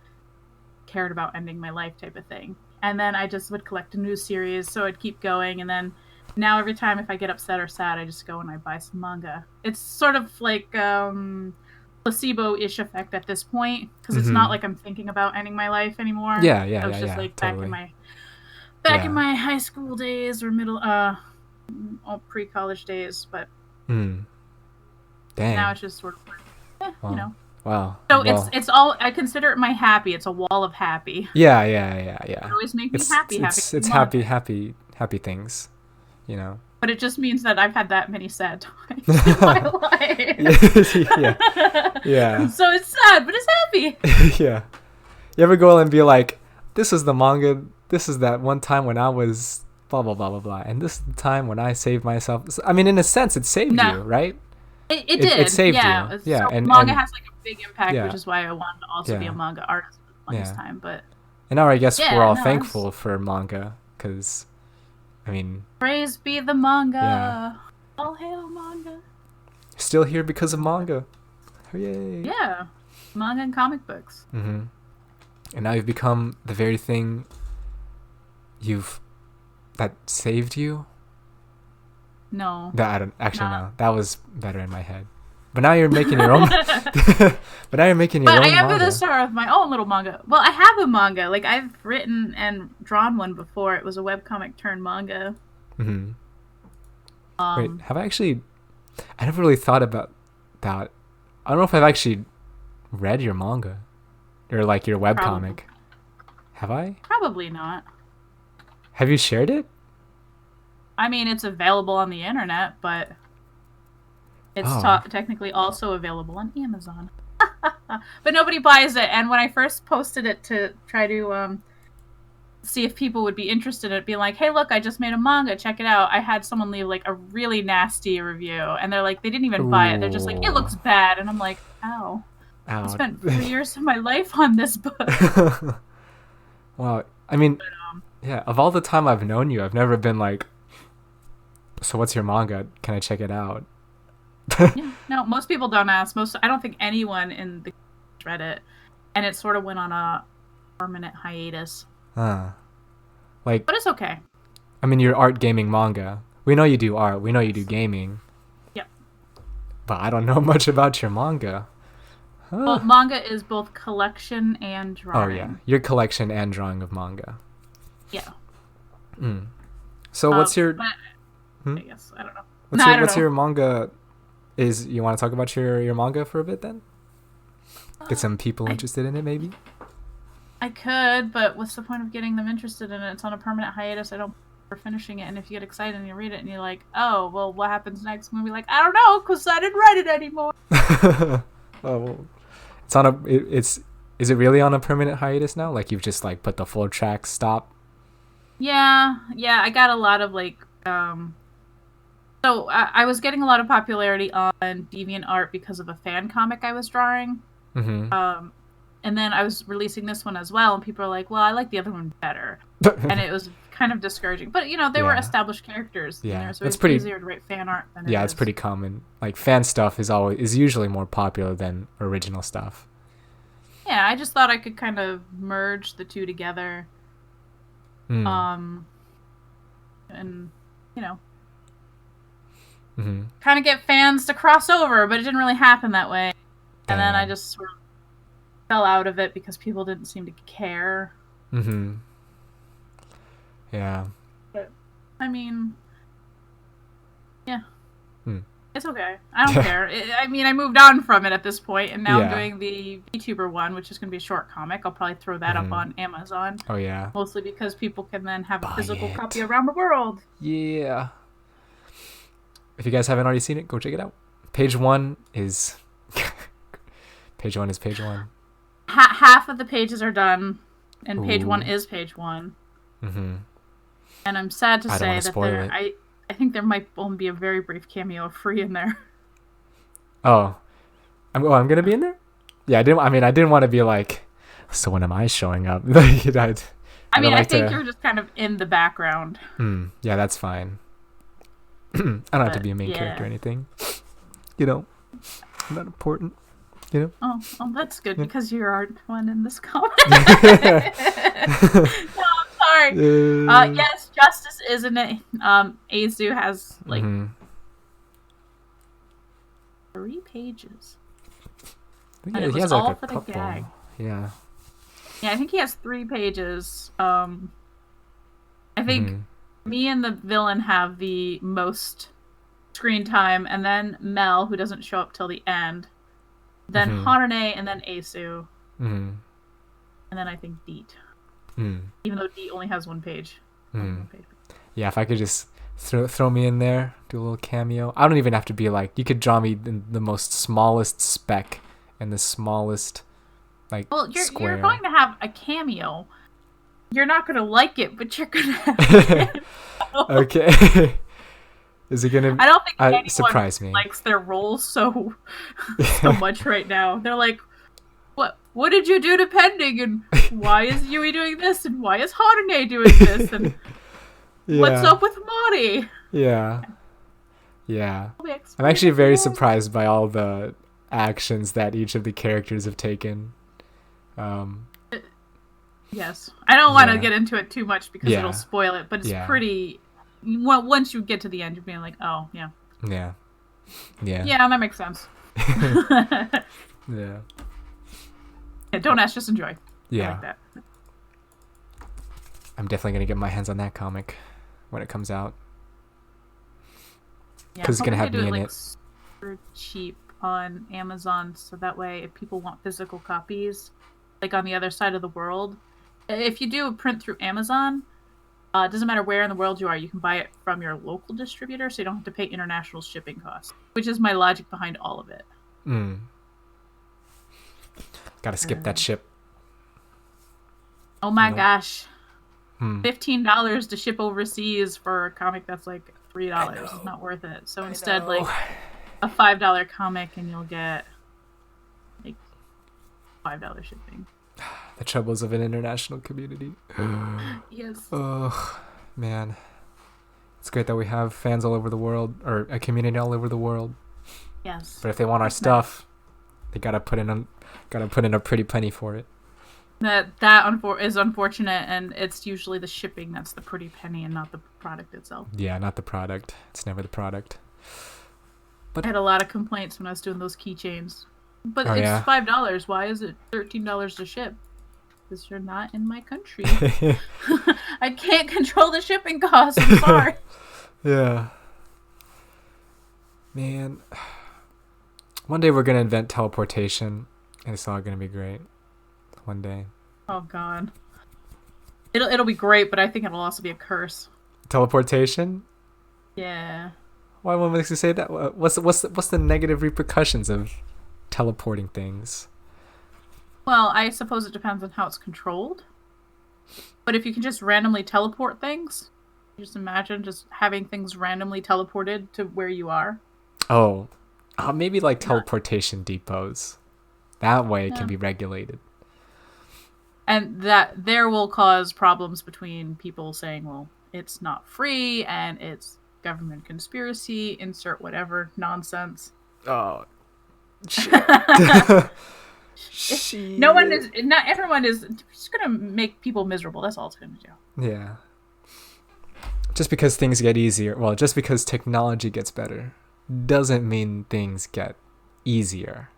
cared about ending my life, type of thing. And then I just would collect a new series, so I'd keep going. And then now every time if I get upset or sad, I just go and I buy some manga. It's sort of like placebo-ish effect at this point, because it's not like I'm thinking about ending my life anymore. Yeah, I was just like totally. back in my high school days or middle pre-college days, but Dang. now it's just sort of like, Wow. you know. Wow. So Well, it's all, I consider it my happy. It's a wall of happy. Yeah. It always makes me happy. It's happy things, you know. But it just means that I've had that many sad times in my life. Yeah. So it's sad, but it's happy. Yeah. You ever go and be like, this is the manga, this is that one time when I was blah blah blah blah blah, and this is the time when I saved myself. I mean, in a sense, it saved you, right? It did. It saved you. Yeah. So manga has like a big impact, yeah. which is why I wanted to also be a manga artist for the longest time. But and now I guess we're all no, thankful for manga, because, I mean, praise be the manga. Yeah. All hail manga. Still here because of manga. Yay. Yeah, manga and comic books. And now you've become the very thing that saved you. No. That I don't actually know. That was better in my head. But now you're making your own. But now you're making your own But I am manga. the star of my own little manga. Well, I have a manga. Like, I've written and drawn one before. It was a webcomic turned manga. Wait, have I actually? I never really thought about that. I don't know if I've actually read your manga or like your webcomic. Have I? Probably not. Have you shared it? I mean, it's available on the internet, but it's technically also available on Amazon. But nobody buys it. And when I first posted it to try to see if people would be interested in it, being like, hey, look, I just made a manga, check it out, I had someone leave like a really nasty review, and they're like, they didn't even buy it, they're just like, it looks bad. And I'm like, ow. I spent 3 years of my life on this book. Wow. I mean, yeah, of all the time I've known you, I've never been like, so what's your manga? Can I check it out? Yeah, no, most people don't ask. I don't think anyone in the read it, and it sort of went on a permanent hiatus. Like, But it's okay. I mean, you're art gaming manga. We know you do art. We know you do gaming. Yep. But I don't know much about your manga. Well, manga is both collection and Oh drawing. yeah, your collection and drawing of manga. Yeah. So what's your But, I guess I don't know. what's your manga? Is you want to talk about your manga for a bit then? Get some people interested in it, maybe. I could, but what's the point of getting them interested in it? It's on a permanent hiatus. I don't for finishing it, and if you get excited and you read it and you're like, oh, well, what happens next? I'm gonna be like, I don't know, because I didn't write it anymore. Oh, well, it's on a. Is it really on a permanent hiatus now? Like you've just like put the full track stop? Yeah. I got a lot of like, so I was getting a lot of popularity on DeviantArt because of a fan comic I was drawing. Mm-hmm. And then I was releasing this one as well, and people are like, well, I like the other one better. And it was kind of discouraging. But, they were established characters. Yeah, so it's easier to write fan art than it's pretty common. Like, fan stuff is usually more popular than original stuff. Yeah, I just thought I could kind of merge the two together. And, kind of get fans to cross over, but it didn't really happen that way. And then I just sort of fell out of it because people didn't seem to care. Yeah. But, I mean, yeah. It's okay. I don't care. I moved on from it at this point, and now I'm doing the VTuber one, which is going to be a short comic. I'll probably throw that up on Amazon. Oh, yeah. Mostly because people can then have a physical copy around the world. Yeah. If you guys haven't already seen it, go check it out. Page one is page one. Half of the pages are done, and page one is page one. And I'm sad to say that I think there might only be a very brief cameo of Free in there. Oh, I'm gonna be in there. Yeah, I didn't want to be like, so when am I showing up? I think you're just kind of in the background. Yeah, that's fine. I don't have to be a main character or anything. I'm not important. Oh, that's good because you aren't one in this comic. No, I'm sorry. Yes, Justice is in it. Azu has like 3 pages. He has all like for a couple. Gag. Yeah. Yeah, I think he has 3 pages. I think me and the villain have the most screen time, and then Mel, who doesn't show up till the end. Then Hanane, and then Asu. And then I think Deet. Even though Deet only has 1 page. Yeah, if I could just throw me in there, do a little cameo. I don't even have to be like, you could draw me in the most smallest speck and the smallest square. You're going to have a cameo. You're not going to like it, but you're going to have a cameo. Okay. Is it gonna? I don't think anyone surprise me. Likes their roles so much right now. They're like, what did you do to Pending? And why is Yui doing this? And why is Hanane doing this? And what's up with Mari? Yeah. I'm actually very surprised by all the actions that each of the characters have taken. Yes, I don't want to get into it too much because it'll spoil it. But it's pretty. Once you get to the end, you're being like, oh, yeah. Yeah, that makes sense. Yeah, don't ask, just enjoy. Yeah. I like that. I'm definitely going to get my hands on that comic when it comes out. Because it's going to have me in it. Super cheap on Amazon, so that way if people want physical copies, like on the other side of the world, if you do a print through Amazon, it doesn't matter where in the world you are, you can buy it from your local distributor, so you don't have to pay international shipping costs, which is my logic behind all of it. Gotta skip that ship. Oh my gosh. $15 to ship overseas for a comic that's like $3 is not worth it. So instead, like a $5 comic and you'll get like $5 shipping. The troubles of an international community. Yes. Oh, man. It's great that we have fans all over the world, or a community all over the world. Yes. But if they want our stuff, they gotta put in a pretty penny for it. Is unfortunate, and it's usually the shipping that's the pretty penny and not the product itself. Yeah, not the product. It's never the product. But I had a lot of complaints when I was doing those keychains. But Oh, it's yeah? $5. Why is it $13 to ship? Because you're not in my country. I can't control the shipping costs. I'm sorry. Yeah. Man. One day we're gonna invent teleportation, and it's all gonna be great. One day. Oh god. It'll be great, but I think it'll also be a curse. Teleportation? Yeah. Why would makes you say that? What's the negative repercussions of teleporting things? Well, I suppose it depends on how it's controlled. But if you can just randomly teleport things, just imagine just having things randomly teleported to where you are. Oh, maybe like teleportation depots. That way it can be regulated. And that there will cause problems between people saying, well, it's not free and it's government conspiracy, insert whatever nonsense. Oh, shit. Not everyone is just gonna make people miserable. That's all it's gonna do. Yeah. Just because things get easier, just because technology gets better, doesn't mean things get easier.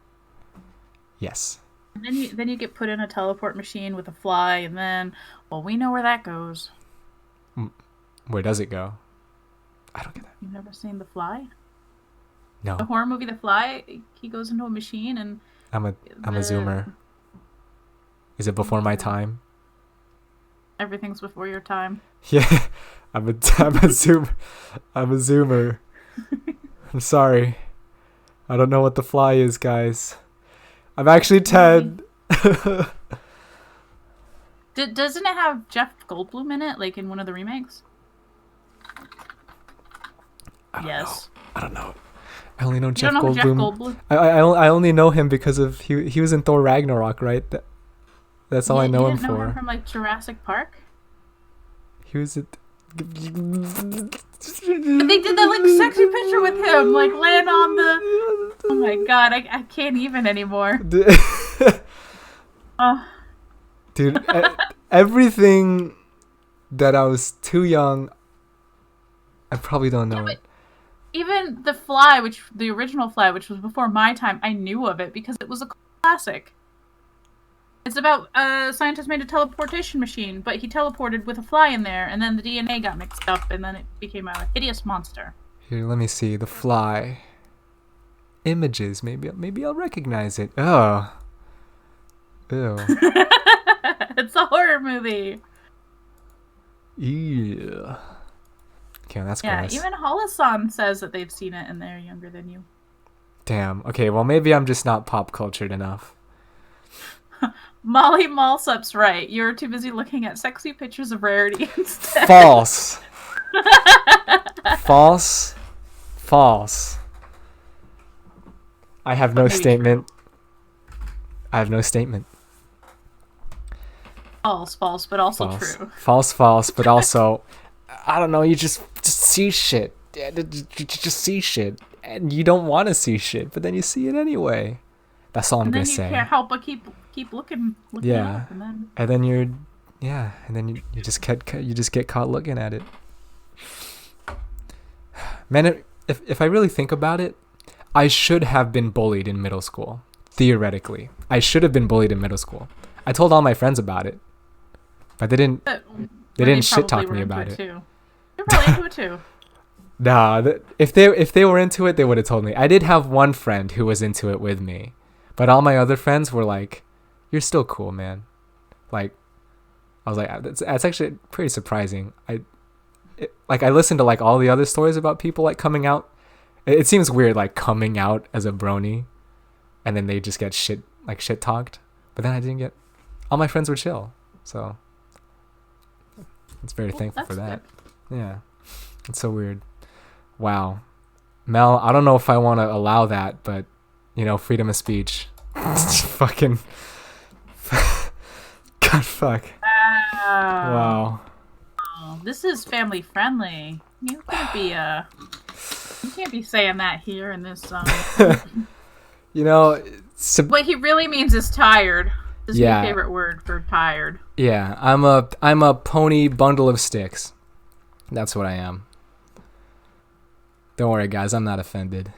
Yes. And then you get put in a teleport machine with a fly, and then, well, we know where that goes. Where does it go? I don't get that. You've never seen The Fly? No. The horror movie The Fly? He goes into a machine and... I'm a zoomer. Is it before my time? Everything's before your time. Yeah. I'm a zoomer. I'm a zoomer. I'm sorry. I don't know what The Fly is, guys. I'm actually 10. Doesn't it have Jeff Goldblum in it, like in one of the remakes? Yes. I don't know. I only know Jeff don't know Goldblum. Jeff Goldblum? I only know him because of he was in Thor Ragnarok, right? That's all I know him You didn't know for. him from like Jurassic Park? He was at. But they did that like sexy picture with him, like laying on the. Oh my god, I can't even anymore. Dude, everything that I was too young, I probably don't know it. Even The Fly, the original Fly, which was before my time, I knew of it because it was a classic. It's about a scientist made a teleportation machine, but he teleported with a fly in there, and then the DNA got mixed up, and then it became a hideous monster. Here, let me see. The Fly. Images. Maybe I'll recognize it. Oh. Ew. It's a horror movie. Yeah. Okay, that's gross. Yeah, even Holosan says that they've seen it and they're younger than you. Damn. Okay, well maybe I'm just not pop cultured enough. Molly Malsup's right. You're too busy looking at sexy pictures of Rarity instead. False. False. I have no statement. I have no statement. False, but also true. False, but also, I don't know, you just see shit. You just see shit. And you don't want to see shit, but then you see it anyway. That's all I'm going to say. And then you can't help but keep looking yeah. up. And then you just get caught looking at it. Man, if I really think about it, I should have been bullied in middle school. Theoretically. I should have been bullied in middle school. I told all my friends about it. But they didn't shit talk me about it. They're probably into it too. Nah, if they were into it, they would have told me. I did have one friend who was into it with me. But all my other friends were like, "You're still cool, man." Like, I was like, that's actually pretty surprising. I listened to like all the other stories about people like coming out. It seems weird, like coming out as a brony, and then they just get shit talked. But then I didn't get. All my friends were chill, so it's very thankful for that. Good. Yeah, it's so weird. Wow, Mel, I don't know if I want to allow that, but freedom of speech. Fucking. God, fuck. Wow. Oh, this is family friendly. You could be You can't be saying that here in this. You know, What he really means is tired. This is Yeah. my favorite word for tired. yeah, I'm a pony bundle of sticks. That's what I am. Don't worry, guys, I'm not offended.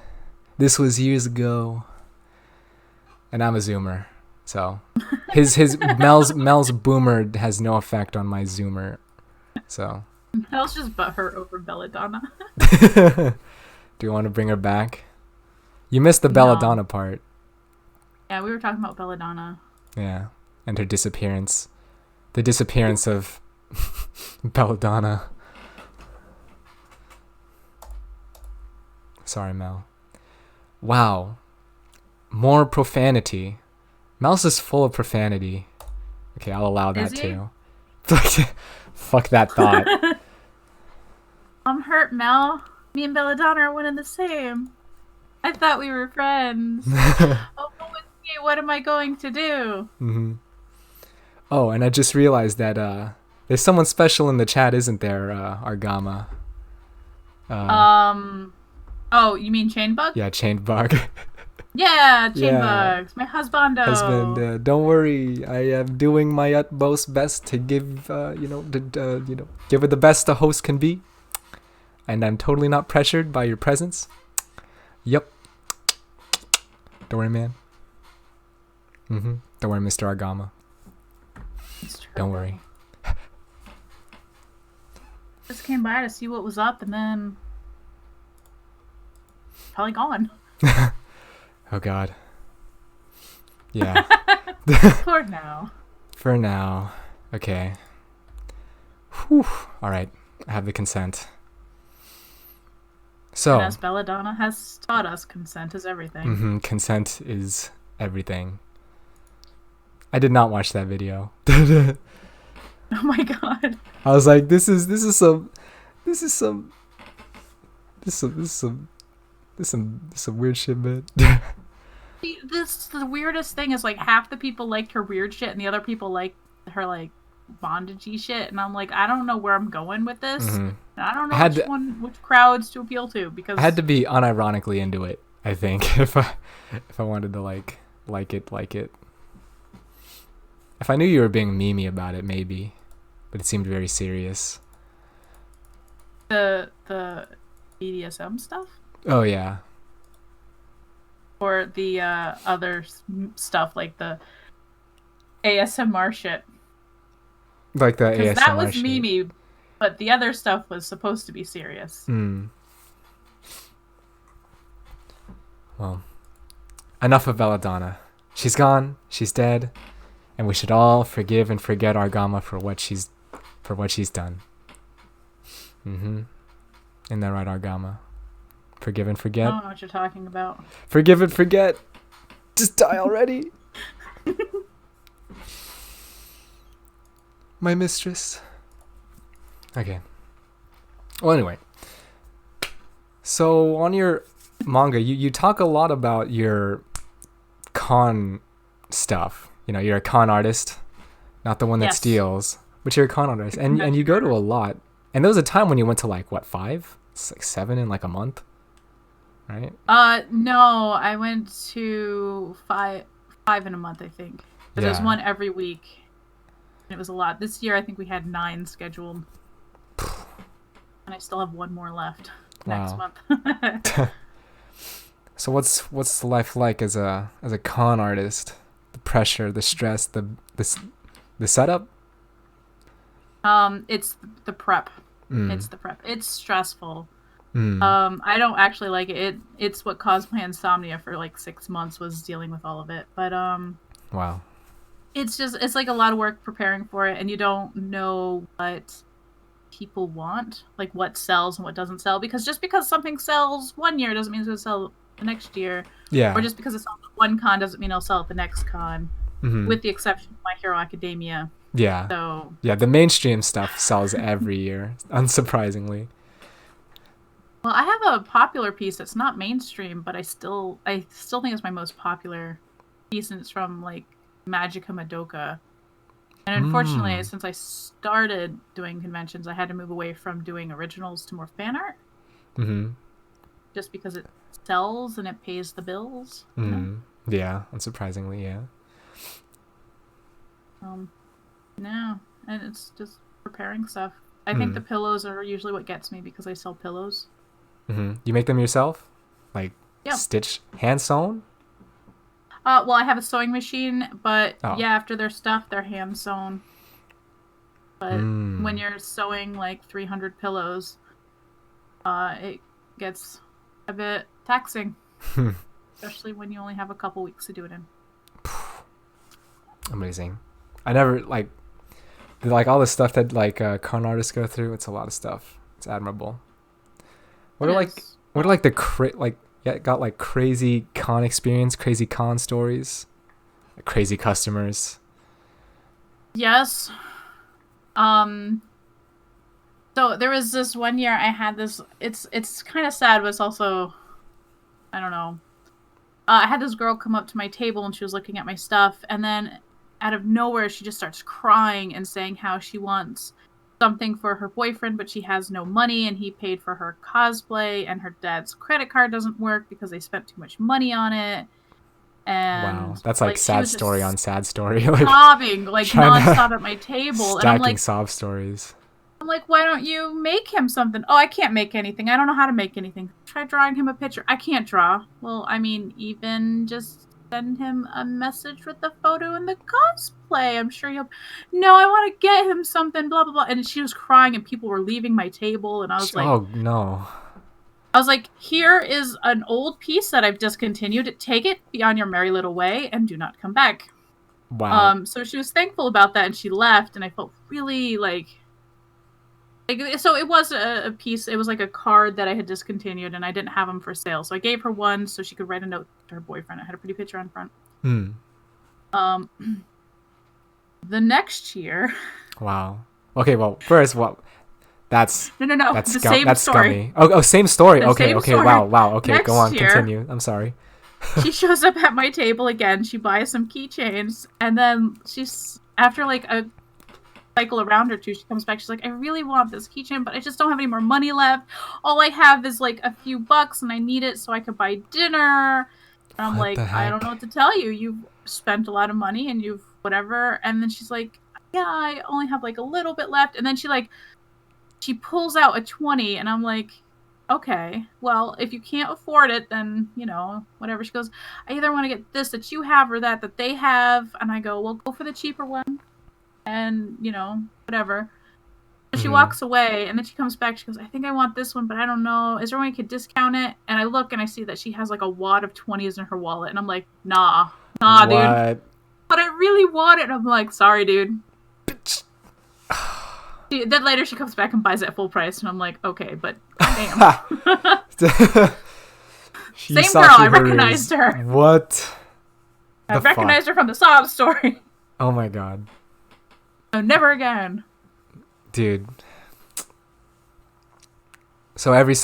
This was years ago, and I'm a Zoomer, so his Mel's boomer has no effect on my Zoomer. So, Mel's just butthurt over Belladonna. do you want to bring her back? You missed the No. Belladonna part. Yeah, we were talking about Belladonna. Yeah, and her disappearance. The disappearance of Belladonna. Sorry, Mel. Wow. More profanity. Mel's is full of profanity. Okay, I'll allow that Is he? too. Fuck that thought. I'm hurt, Mel. Me and Belladonna are one and the same. I thought we were friends. Oh, what was me? What am I going to do? hmm Oh, and I just realized that there's someone special in the chat, isn't there, Argama? Oh, you mean Chainbug? Yeah, chained bug. Yeah, Yeah. Chainbugs. My husbando. Husband, don't worry. I am doing my utmost best to give, give it the best a host can be. And I'm totally not pressured by your presence. Yep. Don't worry, man. Don't worry, Mr. Argama. It's true. Don't worry. Just came by to see what was up and then probably gone. Oh, God. Yeah. For now. For now. Okay. Whew. All right. I have the consent. So, And as Belladonna has taught us, consent is everything. consent is everything. I did not watch that video. Oh my god. I was like, this is some weird shit, man. The weirdest thing is like half the people liked her weird shit and the other people liked her like bondagey shit, and I'm like, I don't know where I'm going with this. And I don't know which crowds to appeal to, because I had to be unironically into it, I think, if I wanted to like it. If I knew you were being memey about it, maybe, but it seemed very serious. the BDSM stuff Oh yeah. or the other stuff like the ASMR shit. Like the Because ASMR that was shit. memey, but the other stuff was supposed to be serious. Well, enough of Belladonna. She's gone. She's dead, and we should all forgive and forget Argama for what she's done. Isn't that right, Argama? Forgive and I forget. don't know what you're talking about. Forgive and forget. Just die already. My mistress. Okay. Well, anyway. So on your manga, you talk a lot about your con stuff. You know, you're a con artist, not the one that Yes. steals, but you're a con artist, and you go to a lot. And there was a time when you went to like what, 5? It's like 7 in like a month, right? No, I went to five in a month, I think. But there's Yeah. one every week. And it was a lot. This year, I think we had 9 scheduled. And I still have one more left next Wow. month. So what's life like as a con artist? The pressure, the stress, the setup. It's the prep. It's the prep. It's stressful. Mm. I don't actually like it. It's what caused my insomnia for like 6 months, was dealing with all of it. But Wow. it's like a lot of work preparing for it, and you don't know what people want, like what sells and what doesn't sell, because just because something sells one year doesn't mean it's going to sell the next year. Yeah. Or just because it sells at one con doesn't mean it'll sell at the next con, with the exception of My Hero Academia. Yeah. So Yeah, the mainstream stuff sells every year, unsurprisingly. well, I have a popular piece that's not mainstream, but I still think it's my most popular piece, and it's from like Magica Madoka. And unfortunately, since I started doing conventions, I had to move away from doing originals to more fan art. just because it sells and it pays the bills. Yeah, unsurprisingly, yeah. No, and it's just preparing stuff. I think the pillows are usually what gets me because I sell pillows. You make them yourself? Like stitch, hand sewn? Well, I have a sewing machine, but Oh. yeah, after they're stuffed, they're hand sewn. But when you're sewing like 300 pillows, it gets a bit taxing, especially when you only have a couple weeks to do it in. Amazing. I never like all the stuff that like con artists go through. It's a lot of stuff. It's admirable. What are like the got like crazy con experience, crazy con stories, like crazy customers? Yes. So there was this one year I had this. It's kind of sad, but it's also, I don't know. I had this girl come up to my table and she was looking at my stuff, and then out of nowhere she just starts crying and saying how she wants something for her boyfriend, but she has no money, and he paid for her cosplay, and her dad's credit card doesn't work because they spent too much money on it. And wow, that's like sad story on sad story. Like sobbing like nonstop at my table, and I'm like sob stories. I'm like, why don't you make him something? Oh, I can't make anything. I don't know how to make anything. Try drawing him a picture. I can't draw. Well, I mean, even just send him a message with the photo and the cosplay. I'm sure he'll. No, I want to get him something. Blah blah blah. And she was crying, and people were leaving my table, and I was like, oh no. I was like, here is an old piece that I've discontinued. Take it, be on your merry little way, and do not come back. Wow. So she was thankful about that, and she left, and I felt really like so it was a piece. It was like a card that I had discontinued, and I didn't have them for sale. So I gave her one so she could write a note to her boyfriend. I had a pretty picture on front. The next year. Wow. Okay. Well, first, that's no. That's the same that's story. scummy. Oh, same story. Okay. Story. Wow. Okay, next go on. Year, continue. I'm sorry. She shows up at my table again. She buys some keychains, and then she's after like a cycle around or two, she comes back. She's like, I really want this keychain, but I just don't have any more money left. All I have is like a few bucks, and I need it so I could buy dinner. And I'm like, I don't know what to tell you. You've spent a lot of money, and you've whatever. And then she's like, yeah, I only have like a little bit left. And then she pulls out a 20, and I'm like, okay, well, if you can't afford it, then, whatever. She goes, I either want to get this that you have or that they have. And I go, well, go for the cheaper one. And, whatever. So she walks away, and then she comes back. She goes, I think I want this one, but I don't know. Is there a way I could discount it? And I look, and I see that she has, like, a wad of 20s in her wallet. And I'm like, nah, what? Dude. But I really want it. And I'm like, sorry, dude. Then later she comes back and buys it at full price. And I'm like, okay, but damn. Same girl. I recognized her. What? I recognized her from the sob story. Oh, my God. No, never again. Dude. So every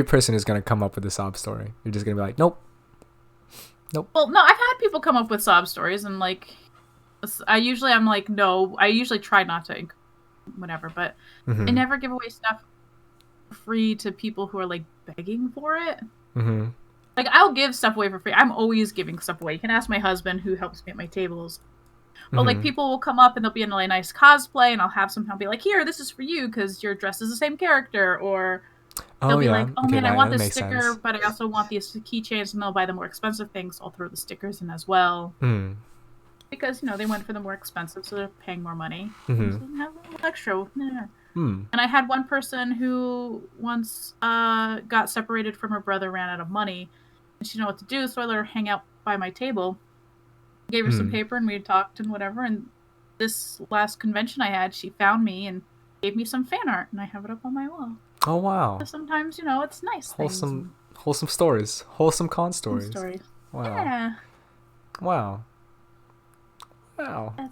person is gonna come up with a sob story. You're just gonna be like, nope. Well, no, I've had people come up with sob stories, and like, I'm like, no. I usually try not to, whatever. But I never give away stuff free to people who are like begging for it. Like, I'll give stuff away for free. I'm always giving stuff away. You can ask my husband, who helps me at my tables. But like, people will come up and they'll be in a really nice cosplay, and I'll have somehow be like, here, this is for you because you're dressed as the same character. Or they'll be like, oh man, I want this sticker, sense. But I also want these keychains, and they'll buy the more expensive things. So I'll throw the stickers in as well. Because, they went for the more expensive, so they're paying more money. So they have a little extra. Yeah. And I had one person who once got separated from her brother, ran out of money, and she didn't know what to do, so I let her hang out by my table. Gave her some paper, and we had talked and whatever. And this last convention I had, she found me and gave me some fan art, and I have it up on my wall. Oh wow! So sometimes, it's nice. Wholesome stories, wholesome con stories. Wow. Yeah. Wow.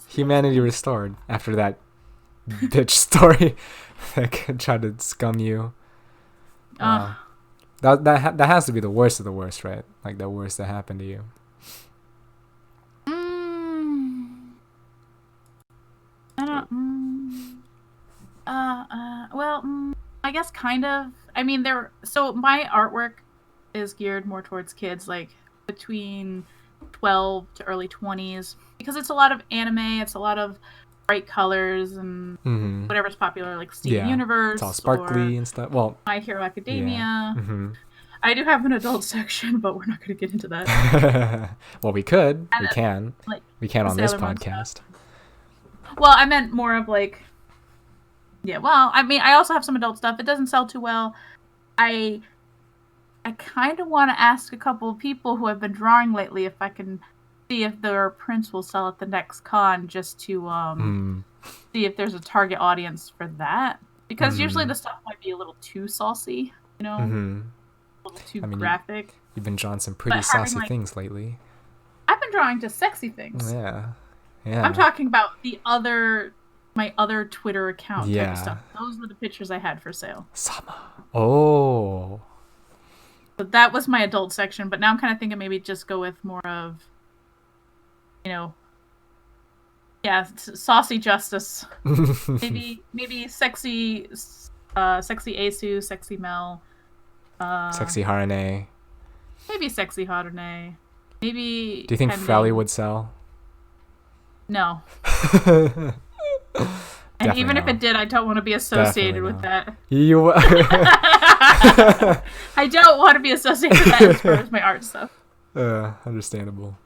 Humanity restored after that bitch story that tried to scum you. Wow. That has to be the worst of the worst, right? Like the worst that happened to you. I guess kind of. I mean, so my artwork is geared more towards kids, like between 12 to early 20s, because it's a lot of anime, it's a lot of bright colors and whatever's popular, like Steven Universe. It's all sparkly and stuff. Well, My Hero Academia. Yeah. I do have an adult section, but we're not going to get into that. Well, we could. And We can. like, We can on this Sailor Moon podcast. stuff. Well, I meant more of like, yeah. Well, I mean, I also have some adult stuff. It doesn't sell too well. I kind of want to ask a couple of people who have been drawing lately if I can see if their prints will sell at the next con, just to see if there's a target audience for that. Because usually the stuff might be a little too saucy, you know, a little too graphic. You've been drawing some pretty saucy things lately. I've been drawing just sexy things. Yeah. I'm talking about my other Twitter account type Yeah. of stuff. Those were the pictures I had for sale. Sama. Oh. So that was my adult section, but now I'm kind of thinking maybe just go with more of, you know, saucy justice. maybe sexy Asu, sexy Mel. Sexy Harane. Maybe sexy Harane. Maybe. Do you think Pending. Frally would sell? No. And Definitely even if no. it did, I don't want to be associated Definitely with no. that. You. I don't want to be associated with that as far as my art stuff. Understandable.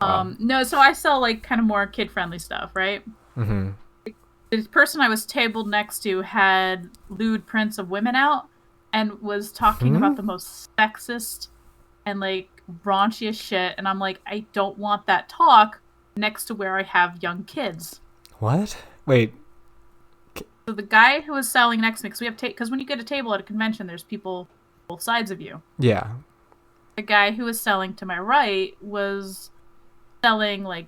Wow. No, so I sell like kind of more kid-friendly stuff, right? Mm-hmm. The person I was tabled next to had lewd prints of women out and was talking about the most sexist and like raunchiest shit, and I'm like, I don't want that talk next to where I have young kids. What? Wait. So the guy who was selling next to me, because we have because when you get a table at a convention, there's people both sides of you. Yeah. The guy who was selling to my right was selling like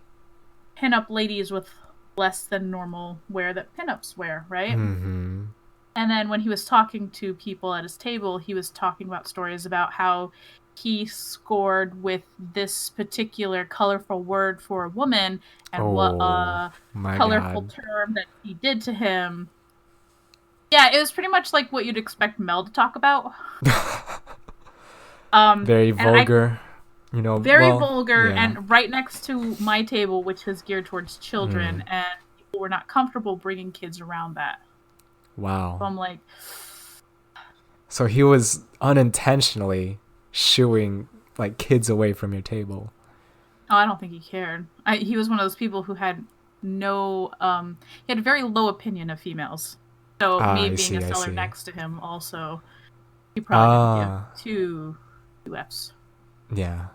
pinup ladies with less than normal wear that pinups wear, right? Mm-hmm. And then when he was talking to people at his table, he was talking about stories about how he scored with this particular colorful word for a woman and what a colorful term that he did to him. Yeah, it was pretty much like what you'd expect Mel to talk about. Very vulgar, you know. Very vulgar, and right next to my table, which is geared towards children, and people were not comfortable bringing kids around that. Wow. So I'm like... So he was unintentionally shooing like kids away from your table. Oh, I don't think he cared. He was one of those people who had no... he had a very low opinion of females. So me being a seller next to him also... He probably didn't give two F's. Yeah.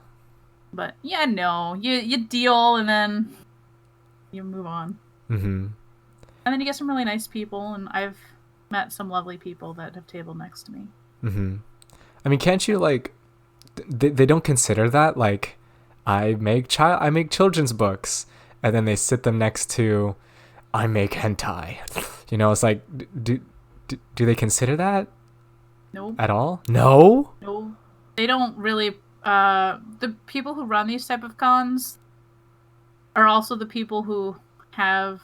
But yeah, no. You deal and then you move on. Mm-hmm. And then you get some really nice people, and I've met some lovely people that have tabled next to me. Mm-hmm. I mean, can't you like... They don't consider that like I make children's books, and then they sit them next to I make hentai. You know, it's like do they consider that? Nope. At all? No? No. They don't really... the people who run these type of cons are also the people who have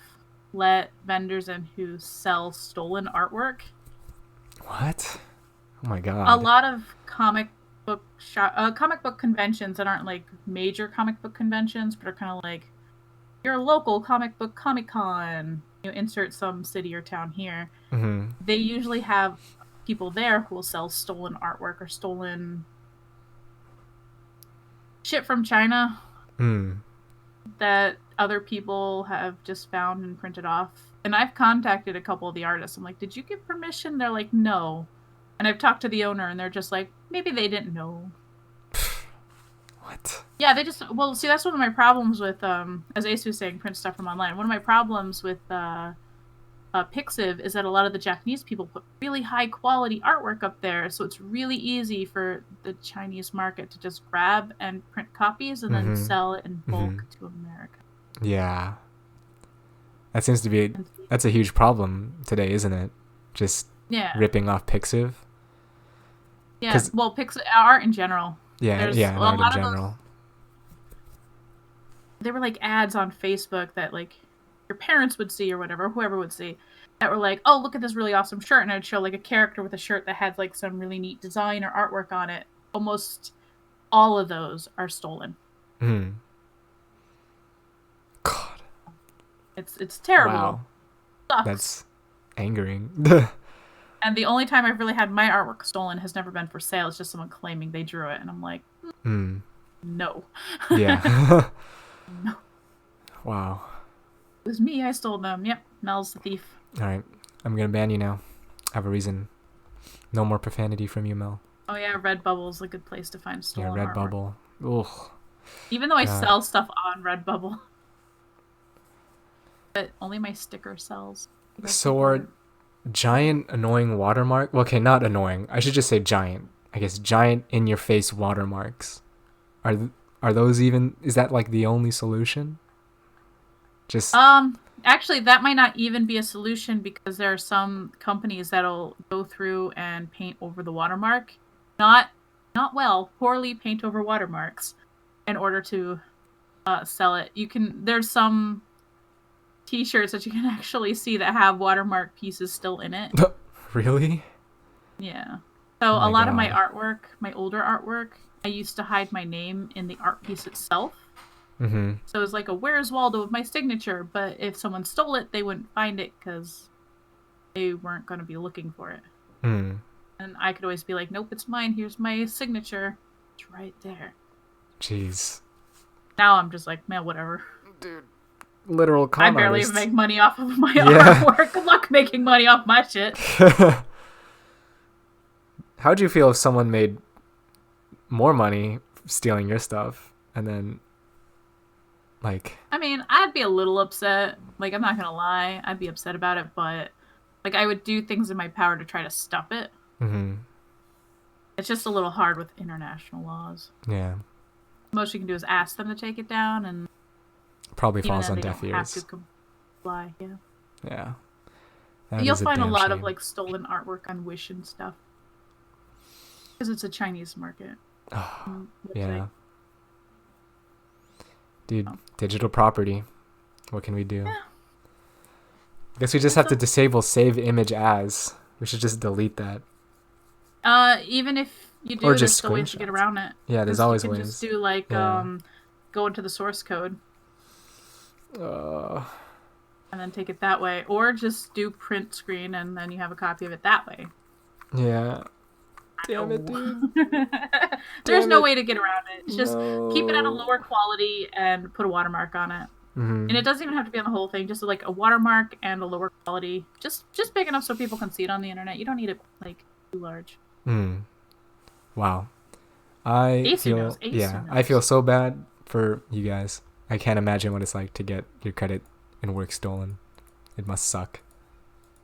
let vendors in who sell stolen artwork. What? Oh my god. A lot of comic book conventions that aren't like major comic book conventions, but are kind of like your local comic book Comic-Con. You insert some city or town here. Mm-hmm. They usually have people there who will sell stolen artwork or stolen shit from China that other people have just found and printed off. And I've contacted a couple of the artists. I'm like, did you give permission? They're like, no. And I've talked to the owner, and they're just like, maybe they didn't know. What? Yeah, they just... Well, see, that's one of my problems with, as Ace was saying, print stuff from online. One of my problems with Pixiv is that a lot of the Japanese people put really high-quality artwork up there, so it's really easy for the Chinese market to just grab and print copies and then sell it in bulk to America. Yeah. That seems to be... That's a huge problem today, isn't it? Just ripping off Pixiv. Yeah, well, art in general. Yeah, art in general. There were like ads on Facebook that like your parents would see or whatever, whoever would see. that were like, oh, look at this really awesome shirt, and I'd show like a character with a shirt that had like some really neat design or artwork on it. Almost all of those are stolen. Hmm. God. It's terrible. Wow. Sucks. That's angering. And the only time I've really had my artwork stolen has never been for sale. It's just someone claiming they drew it, and I'm like, no. Yeah. No. Wow. It was me. I stole them. Yep. Mel's the thief. All right. I'm going to ban you now. I have a reason. No more profanity from you, Mel. Oh, yeah. Redbubble's a good place to find stolen Yeah, artwork. Redbubble. Ugh. Even though I sell stuff on Redbubble. But only my sticker sells. So are giant annoying watermark? Well, okay, not annoying. I should just say giant. I guess giant in your face watermarks. Are those even? Is that like the only solution? Just actually, that might not even be a solution because there are some companies that'll go through and paint over the watermark, poorly paint over watermarks, in order to sell it. There's some T-shirts that you can actually see that have watermark pieces still in it. Really? Yeah. So a lot of my artwork, my older artwork, I used to hide my name in the art piece itself. Mm-hmm. So it was like a Where's Waldo with my signature, but if someone stole it, they wouldn't find it because they weren't going to be looking for it. Mm. And I could always be like, nope, it's mine. Here's my signature. It's right there. Jeez. Now I'm just like, man, whatever. Dude. Literal con I barely artist. make money off of my artwork. Good luck making money off my shit. How'd you feel if someone made more money stealing your stuff and then, like... I mean, I'd be a little upset. Like, I'm not gonna lie. I'd be upset about it, but, like, I would do things in my power to try to stop it. Mm-hmm. It's just a little hard with international laws. Yeah. Most you can do is ask them to take it down, and... Probably even falls then on they deaf don't ears. have to comply, yeah. Yeah. You'll find a lot of, like, stolen artwork on Wish and stuff. Because it's a Chinese market. Oh, yeah. Dude, digital property. What can we do? Yeah. I guess we just have to disable save image as. We should just delete that. Even if you do, Or there's just still ways to get screenshots. around it. Yeah, there's always you can ways. just do, like, go into the source code. And then take it that way. Or just do print screen and then you have a copy of it that way. Yeah. Damn it, dude. There's no way to get around it. It's just keep it at a lower quality and put a watermark on it. Mm-hmm. And it doesn't even have to be on the whole thing. Just like a watermark and a lower quality. Just big enough so people can see it on the internet. You don't need it like too large. Mm. Wow. I feel so bad for you guys. I can't imagine what it's like to get your credit and work stolen. It must suck.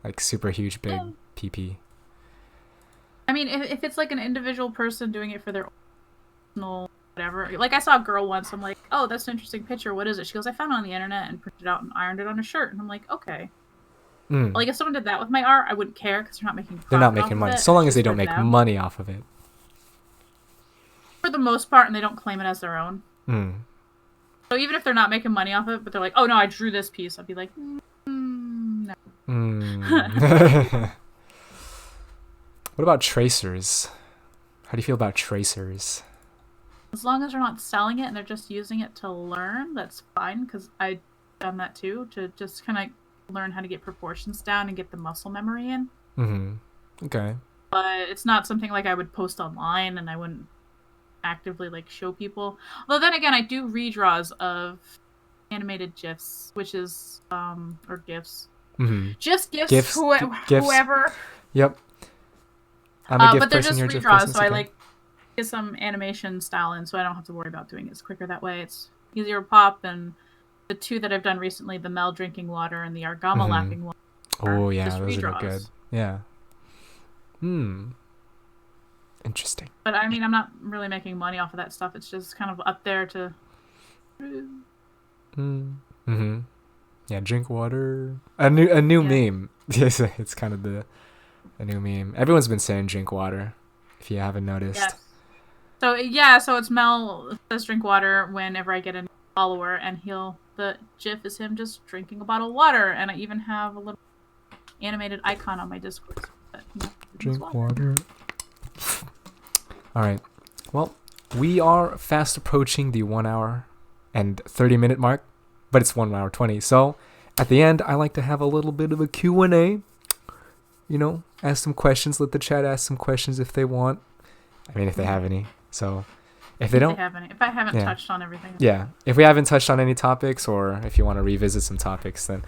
Like super huge big PP. I mean, if it's like an individual person doing it for their personal whatever. Like I saw a girl once. I'm like, oh, that's an interesting picture. What is it? She goes, I found it on the internet and printed it out and ironed it on a shirt. And I'm like, okay. Like if someone did that with my art, I wouldn't care because they're not making. They're not making money, so long as they don't make money off of it. For the most part, and they don't claim it as their own. So even if they're not making money off of it, but they're like, oh no, I drew this piece, I'd be like, no. What about tracers? How do you feel about tracers? As long as they're not selling it and they're just using it to learn, that's fine, because I've done that too, to just kind of learn how to get proportions down and get the muscle memory in. Okay. But it's not something like I would post online, and I wouldn't actively like show people. Although then again, I do redraws of animated GIFs, which is or GIFs. Just GIFs, whoever. Yep. I'm a GIF but they're person, just you're a GIF redraws, person, so I okay. like get some animation style in, so I don't have to worry about doing it. It's quicker that way. It's easier to pop. And the two that I've done recently, the Mel drinking water and the Argama lapping water. Oh yeah, just those redraws. are good. Yeah. Interesting. But I mean, I'm not really making money off of that stuff. It's just kind of up there to. Yeah, drink water. A new meme. Yes, it's kind of a new meme. Everyone's been saying drink water, if you haven't noticed. Yes. So it's Mel says drink water whenever I get a new follower, and the GIF is him just drinking a bottle of water, and I even have a little animated icon on my Discord. But, Drink water. All right. Well, we are fast approaching the 1 hour and 30-minute mark, but it's 1 hour 20. So at the end, I like to have a little bit of a Q&A. You know, ask some questions. Let the chat ask some questions if they want. I mean, if they have any. So if they don't, if I haven't touched on everything. Yeah. If we haven't touched on any topics, or if you want to revisit some topics, then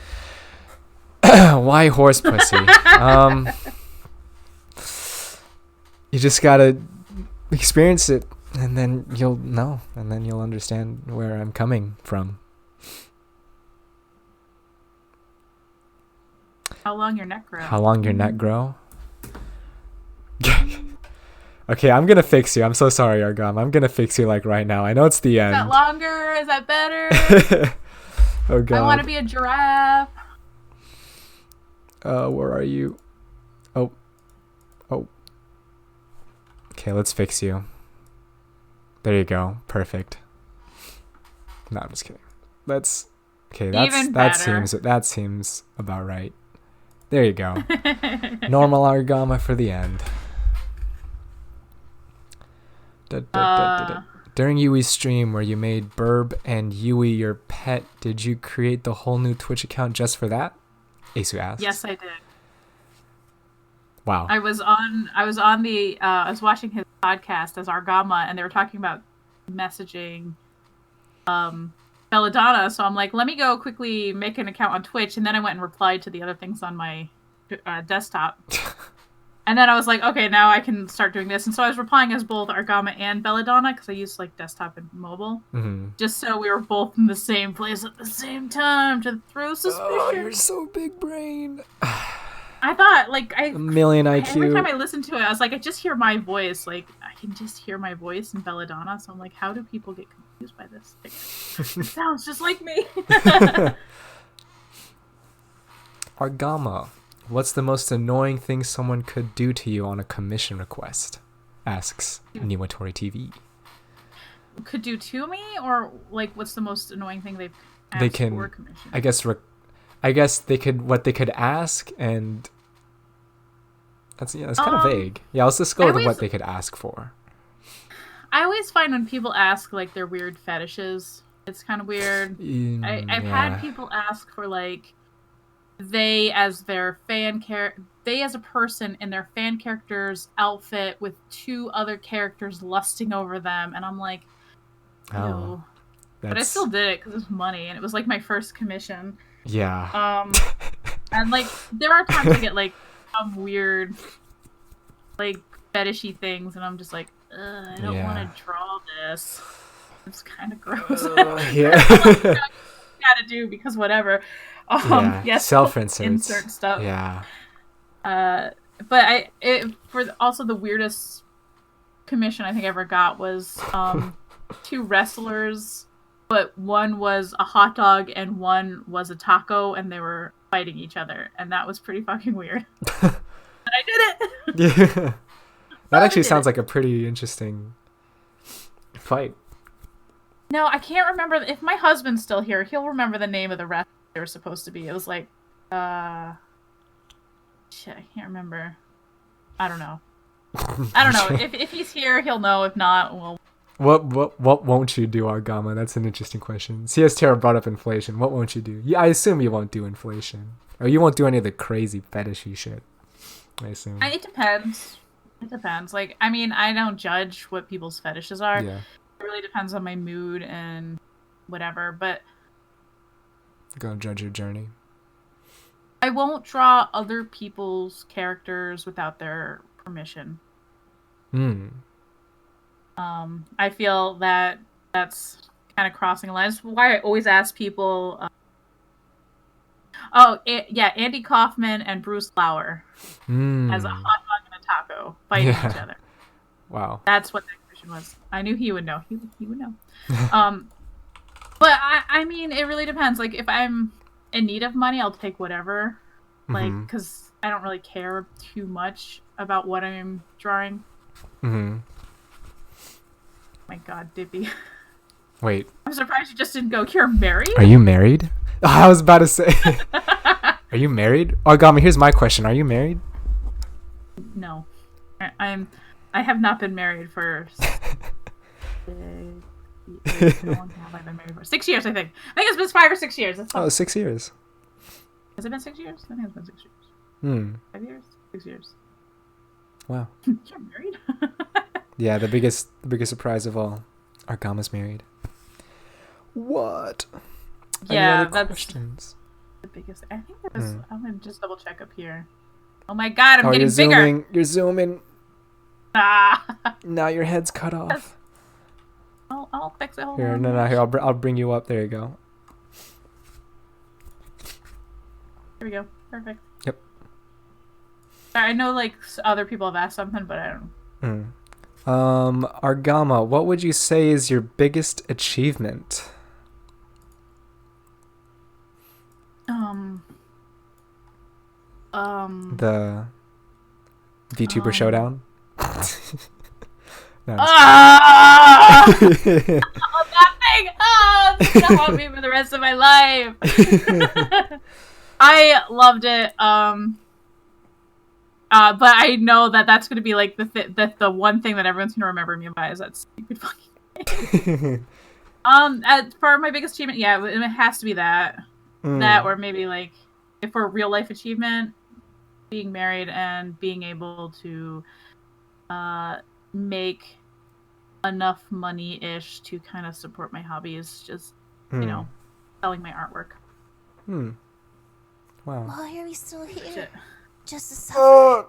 why horse pussy? You just gotta experience it, and then you'll know, and then you'll understand where I'm coming from. How long your neck grows? How long your neck grow? Okay, I'm gonna fix you. I'm so sorry, Argama. I'm gonna fix you like right now. I know it's the end. Is that longer? Is that better? Oh god. I want to be a giraffe. Where are you? Oh. Okay, let's fix you. There you go. Perfect. No, I'm just kidding. Let's. Okay, that seems about right. There you go. Normal Argama for the end. During Yui's stream where you made Burb and Yui your pet, did you create the whole new Twitch account just for that? Asu asks. Yes, I did. Wow. I was watching his podcast as Argama, and they were talking about messaging Belladonna, so I'm like, let me go quickly make an account on Twitch, and then I went and replied to the other things on my desktop. And then I was like, okay, now I can start doing this. And so I was replying as both Argama and Belladonna, because I used like desktop and mobile. Mm-hmm. Just so we were both in the same place at the same time to throw suspicion. Oh, you're so big brain. I thought, like, a million IQ. Every time I listened to it, I was like, I just hear my voice. Like, I can just hear my voice in Belladonna. So I'm like, how do people get confused by this? Like, it sounds just like me. Argama, what's the most annoying thing someone could do to you on a commission request? Asks Niwatori TV. Could do to me, or like, what's the most annoying thing they've asked they can, for a commission? I guess they could ask, and that's kind of vague. Yeah, let's just go with what they could ask for. I always find when people ask like their weird fetishes, it's kind of weird. I've had people ask for like they as a person in their fan character's outfit with two other characters lusting over them, and I'm like, no. But I still did it because it's money, and it was like my first commission. Yeah. And like there are times I get like some weird, like fetishy things, and I'm just like, I don't want to draw this. It's kind of gross. Yeah. Gotta do because whatever. Yes, self-insert stuff. Yeah. But also the weirdest commission I think I ever got was two wrestlers, but one was a hot dog and one was a taco, and they were fighting each other, and that was pretty fucking weird. But I did it. Yeah. That actually sounds like a pretty interesting fight. No, I can't remember. If my husband's still here, he'll remember the name of the wrestler they were supposed to be. It was like, shit, I can't remember. I don't know. If he's here, he'll know. If not, well. What won't you do, Argama? That's an interesting question. CS Terra brought up inflation. What won't you do? Yeah, I assume you won't do inflation. Or you won't do any of the crazy fetishy shit. I assume. It depends. It depends. Like, I mean, I don't judge what people's fetishes are. Yeah. It really depends on my mood and whatever, but... Go judge your journey. I won't draw other people's characters without their permission. I feel that that's kind of crossing a line. That's why I always ask people... Andy Kaufman and Bruce Lauer as a hot dog and a taco fighting each other. Wow. That's what that commission was. I knew he would know. He would know. But I mean, it really depends. Like, if I'm in need of money, I'll take whatever. Like, because I don't really care too much about what I'm drawing. My God, Dippy. Wait. I'm surprised you just didn't go, you're married? Are you married? Oh, I was about to say. Are you married? Argama, here's my question. Are you married? No, I have not been married for. How long have I been married for? 6 years, I think. I think it's been 5 or 6 years. That's Oh, 6 years. Has it been 6 years? I think it's been 6 years. 5 years? 6 years. Wow. You're married? Yeah, the biggest surprise of all. Argama's married. What? Yeah, Any other that's questions? the biggest. I think that was. I'm gonna just double check up here. Oh my god, I'm getting you're bigger. zooming. You're zooming. Ah. Now your head's cut off. I'll fix it. Hold Here, on. no, here. I'll bring you up. There you go. Here we go. Perfect. Yep. I know like other people have asked something, but I don't. Argama, what would you say is your biggest achievement? The VTuber showdown. No, Oh, that thing! Oh, it's gonna haunt me for the rest of my life. I loved it. But I know that that's gonna be like the one thing that everyone's gonna remember me by is that stupid fucking thing. For my biggest achievement, yeah, it has to be that. That, or maybe like if for a real life achievement, being married and being able to make enough money-ish to kind of support my hobbies, just selling my artwork. Wow. Why are we still here? Shit. Just to suffer?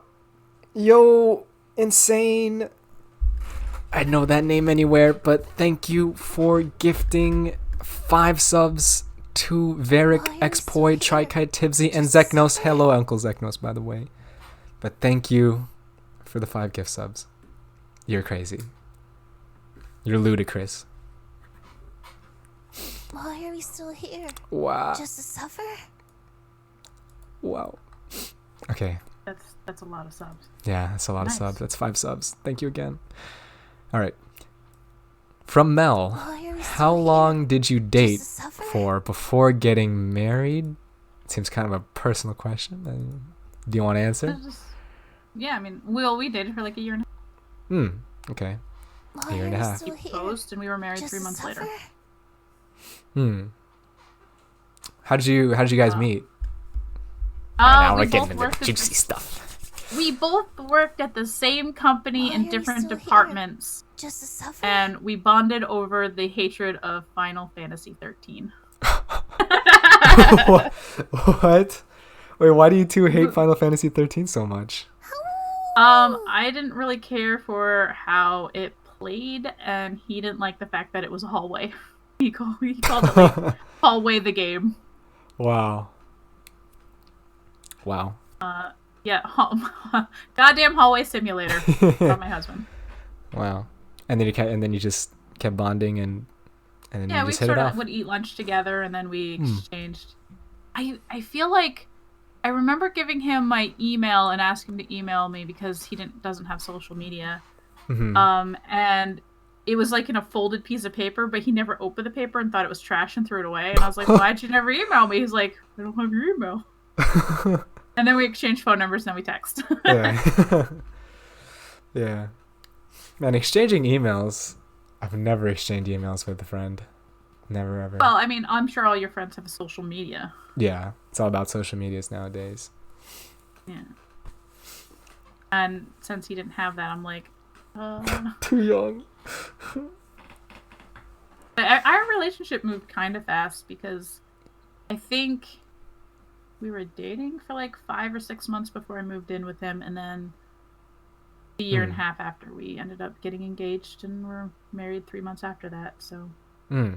Yo, insane. I know that name anywhere, but thank you for gifting 5 subs to Varric, Why are we Expoi, still here? Trikite, Tibsy, and Just to Zeknos. suffer? Hello, Uncle Zeknos, by the way. But thank you for the 5 gift subs. You're crazy. You're ludicrous. Why are we still here? Wow. Just to suffer? Wow. Okay. That's a lot of subs. Yeah, that's a lot Nice. of subs. That's 5 subs. Thank you again. All right. From Mel, Why are we still how here? long did you date Just to suffer? for before getting married? Seems kind of a personal question. Do you want to answer? Yeah, I mean, we dated for like a year and a half. Okay. Why year and a are we half. still here? Post, and we were married Just 3 to months later. suffer? How did you guys meet? Now We we're both getting into the worked at juicy stuff. We both worked at the same company Why in are we different still here? departments, Just to suffer? and we bonded over the hatred of Final Fantasy 13. What? Wait, why do you two hate Final Fantasy 13 so much? I didn't really care for how it played, and he didn't like the fact that it was a hallway. He called it like hallway the game. Wow. Yeah, goddamn hallway simulator from my husband. Wow. And then you just kept bonding and then Yeah, you we just hit it sort off. of would eat lunch together, and then we exchanged. I feel like I remember giving him my email and asking him to email me because he doesn't have social media. And it was like in a folded piece of paper, but he never opened the paper and thought it was trash and threw it away. And I was like, why'd you never email me? He's like, I don't have your email. And then we exchanged phone numbers and then we text. Yeah. Yeah. Man, exchanging emails. I've never exchanged emails with a friend. Never ever. Well, I mean, I'm sure all your friends have social media. Yeah, it's all about social medias nowadays. Yeah. And since he didn't have that, I'm like, Too young. But our relationship moved kind of fast because I think we were dating for like 5 or 6 months before I moved in with him, and then a year and a half after we ended up getting engaged, and we're married 3 months after that. So it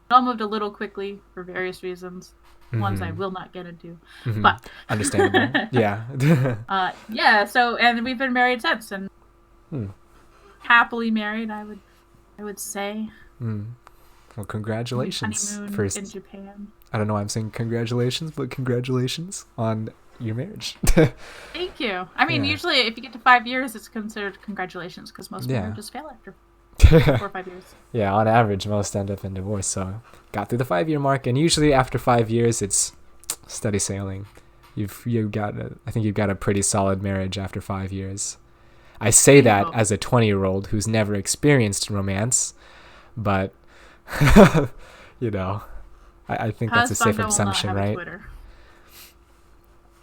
all moved a little quickly for various reasons, ones I will not get into. But Understandable. Yeah. yeah. So, and we've been married since, and happily married. I would say. Well, congratulations. Honeymoon First, in Japan. I don't know why I'm saying congratulations, but congratulations on your marriage. Thank you. I mean, Yeah. usually if you get to 5 years, it's considered congratulations because most Yeah. marriages fail after 4 or 5 years. Yeah, on average, most end up in divorce. So, got through the 5-year mark, and usually after 5 years, it's steady sailing. I think you've got a pretty solid marriage after 5 years. I say that as a 20-year-old who's never experienced romance, but I think that's a safe assumption, right?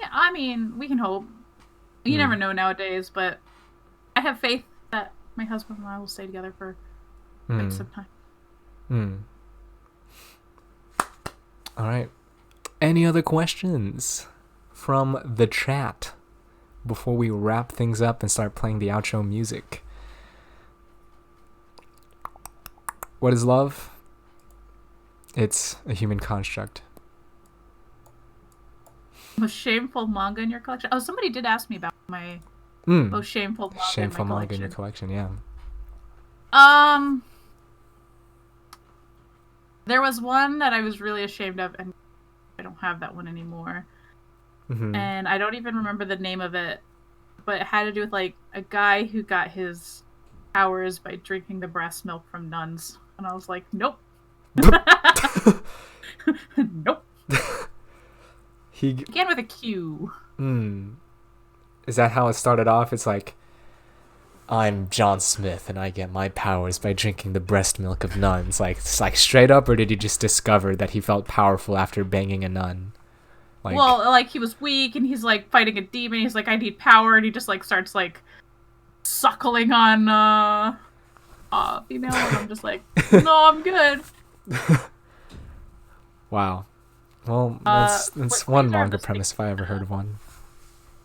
Yeah, I mean, we can hope. You never know nowadays, but I have faith that my husband and I will stay together for quite some time. All right. Any other questions from the chat before we wrap things up and start playing the outro music? What is love? It's a human construct. Most shameful manga in your collection? Oh, somebody did ask me about my most shameful manga in your collection, yeah. There was one that I was really ashamed of, and I don't have that one anymore. And I don't even remember the name of it, but it had to do with like a guy who got his powers by drinking the breast milk from nuns, and I was like, nope. Nope. He began with a Q. Is that how it started off? It's like, I'm John Smith and I get my powers by drinking the breast milk of nuns. Like, it's like straight up, or did he just discover that he felt powerful after banging a nun? Like he was weak and he's like fighting a demon. He's like, I need power, and he just like starts like suckling on female, and I'm just like, no, I'm good. Wow. Well, that's one manga premise if I ever heard of one.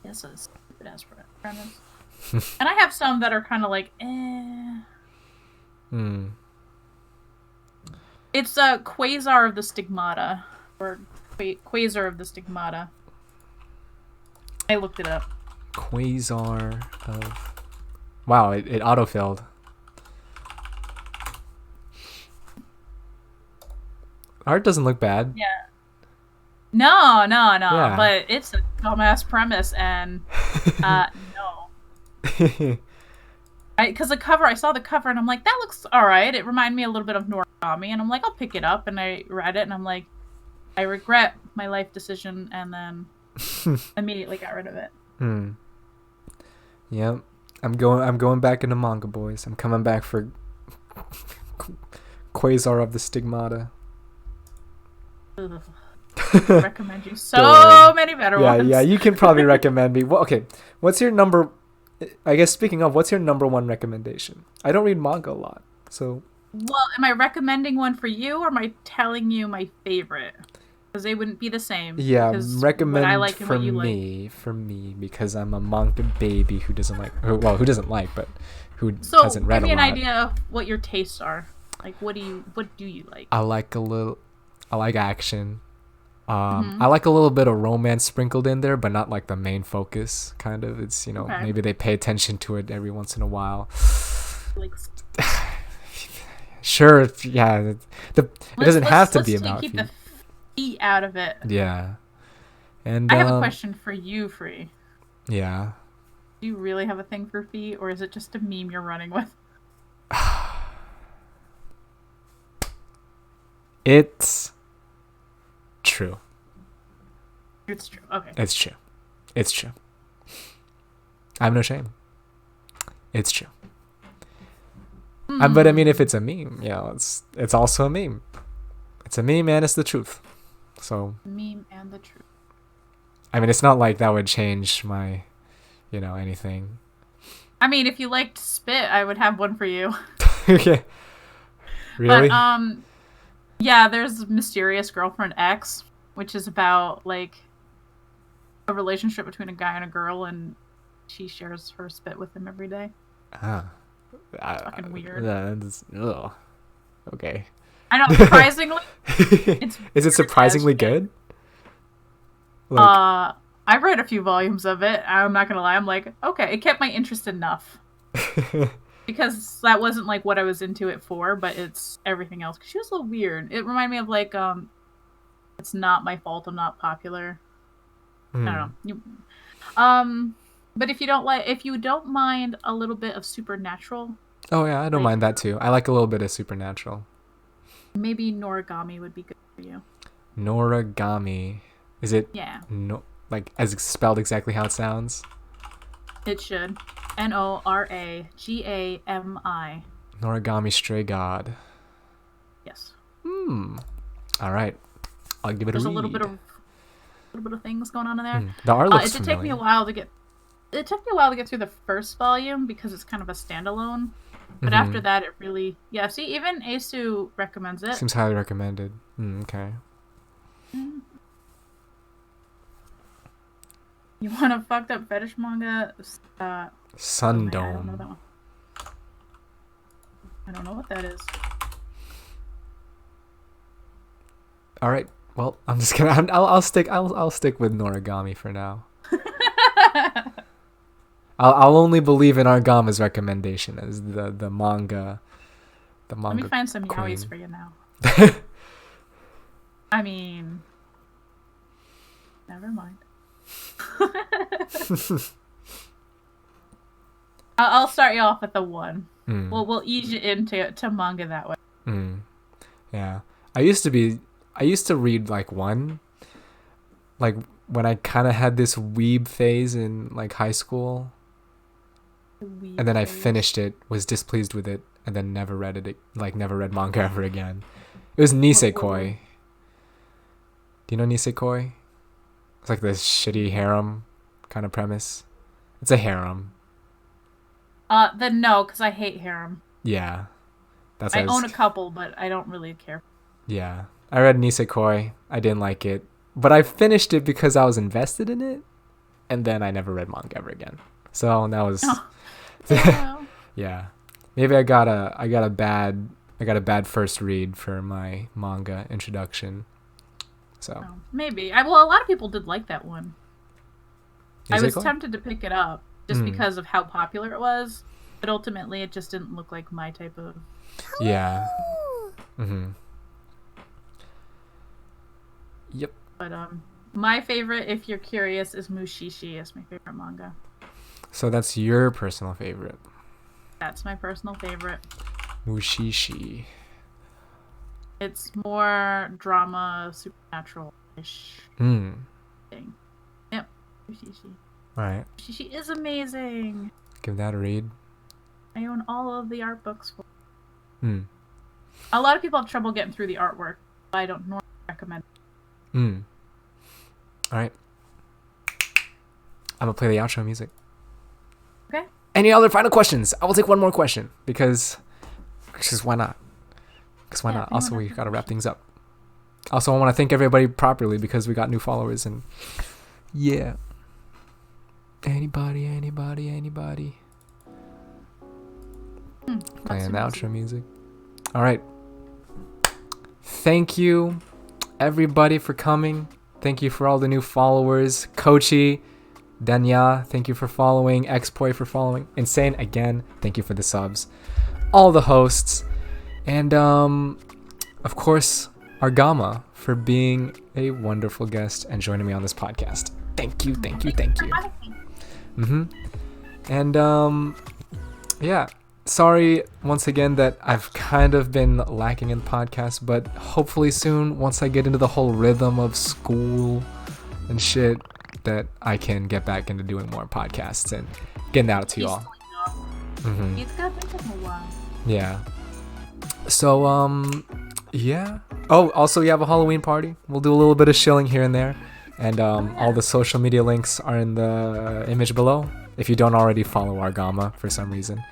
Yes, it's stupid ass premise. And I have some that are kind of like, eh. It's a Quasar of the Stigmata, or Quasar of the Stigmata. I looked it up. Quasar of... Wow, it autofilled. Art doesn't look bad. Yeah. No. Yeah. But it's a dumbass premise, and no. Because the cover, I saw the cover, and I'm like, that looks alright. It reminded me a little bit of Noragami, and I'm like, I'll pick it up. And I read it, and I'm like, I regret my life decision, and then immediately got rid of it. Yep. I'm going back into manga, boys. I'm coming back for Quasar of the Stigmata. I recommend you so many better ones. Yeah, you can probably recommend me. Well, okay, what's your number... I guess speaking of, what's your number one recommendation? I don't read manga a lot, so... Well, am I recommending one for you, or am I telling you my favorite? Because they wouldn't be the same. Yeah, recommend I like for me, because I'm a manga baby who doesn't like... Well, who doesn't like, but who hasn't read a lot. So, give me an idea of what your tastes are. Like, what do you like? I like action. I like a little bit of romance sprinkled in there, but not like the main focus, kind of. It's, okay. Maybe they pay attention to it every once in a while. Like, sure, yeah. It doesn't have to be about feet. Keep the feet out of it. Yeah. And I have a question for you, Free. Yeah. Do you really have a thing for feet, or is it just a meme you're running with? It's true. It's true. Okay. It's true. I have no shame. It's true. But I mean, if it's a meme, it's also a meme. It's a meme and it's the truth. So. Meme and the truth. I mean, it's not like that would change my, anything. I mean, if you liked spit, I would have one for you. Okay. Really? But yeah, there's Mysterious Girlfriend X, which is about like a relationship between a guy and a girl, and she shares her spit with him every day. It's fucking weird. Okay. I know, surprisingly. Is it surprisingly good? Like... I read a few volumes of it. I'm not gonna lie. I'm like, okay, it kept my interest enough. Because that wasn't like what I was into it for, but it's everything else. Cause she was a little weird. It reminded me of like, it's not my fault I'm not popular. I don't know. But if you don't mind a little bit of supernatural. Oh yeah, I don't mind that too. I like a little bit of supernatural. Maybe Noragami would be good for you. Noragami. Is it? Yeah. No. like as spelled exactly how it sounds? It should. Noragami. Noragami Stray God. Yes. All right. I'll give it There's a a read. little bit of things going on in there. The art looks It did familiar. take me a while to get. It took me a while to get through the first volume because it's kind of a standalone. But after that, it really, yeah. See, even Asu recommends it. Seems highly recommended. Okay. You want a fucked up fetish manga? Sundome. I don't know that one. I don't know what that is. All right. Well, I'm just gonna. I'll stick with Noragami for now. I'll only believe in Argama's recommendation as the manga. The manga. Let me find some queen. yaois for you now. I mean, never mind. I'll start you off with the one. We'll ease you into manga that way. Yeah, I used to read like one, like when I kind of had this weeb phase in like high school, and then I finished it, was displeased with it, and then never read it, like never read manga ever again. It was Nisekoi. Do you know Nisekoi? It's like this shitty harem kind of premise. It's a harem. Then no, because I hate harem. Yeah. That's I own a couple, but I don't really care. Yeah. I read Nisekoi. I didn't like it. But I finished it because I was invested in it. And then I never read manga ever again. So that was yeah. Maybe I got a bad first read for my manga introduction. So maybe. A lot of people did like that one. Nisekoi? I was tempted to pick it up just because of how popular it was, but ultimately it just didn't look like my type of. Yeah. Yep. But my favorite, if you're curious, is Mushishi. It's my favorite manga. So that's your personal favorite. That's my personal favorite. Mushishi. It's more drama, supernatural-ish thing. Yep. Mushishi. Alright. Mushishi is amazing. Give that a read. I own all of the art books for Mm. A lot of people have trouble getting through the artwork, but I don't normally recommend it. Alright. I'm gonna play the outro music. Okay. Any other final questions? I will take one more question because why not? Because why not? Also, we gotta wrap things up. Also, I want to thank everybody properly because we got new followers and yeah. Anybody. Playing the outro music. All right. Thank you, everybody, for coming. Thank you for all the new followers. Kochi, Danya, thank you for following. Xpoi for following. Insane, again, thank you for the subs. All the hosts. And, of course, Argama for being a wonderful guest and joining me on this podcast. Thank you. And, yeah. Sorry once again that I've kind of been lacking in the podcast, but hopefully soon, once I get into the whole rhythm of school and shit, that I can get back into doing more podcasts and getting out to you all. It's gonna take him a while. Yeah. So, yeah. Oh, also, we have a Halloween party. We'll do a little bit of shilling here and there. And all the social media links are in the image below if you don't already follow Argama for some reason.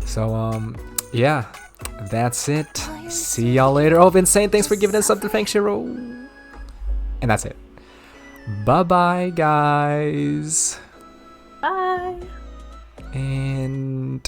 So, yeah, that's it. See y'all later. Oh, Insane, thanks for giving us something. Thanks, Shiro. And that's it. Bye-bye, guys. Bye. And...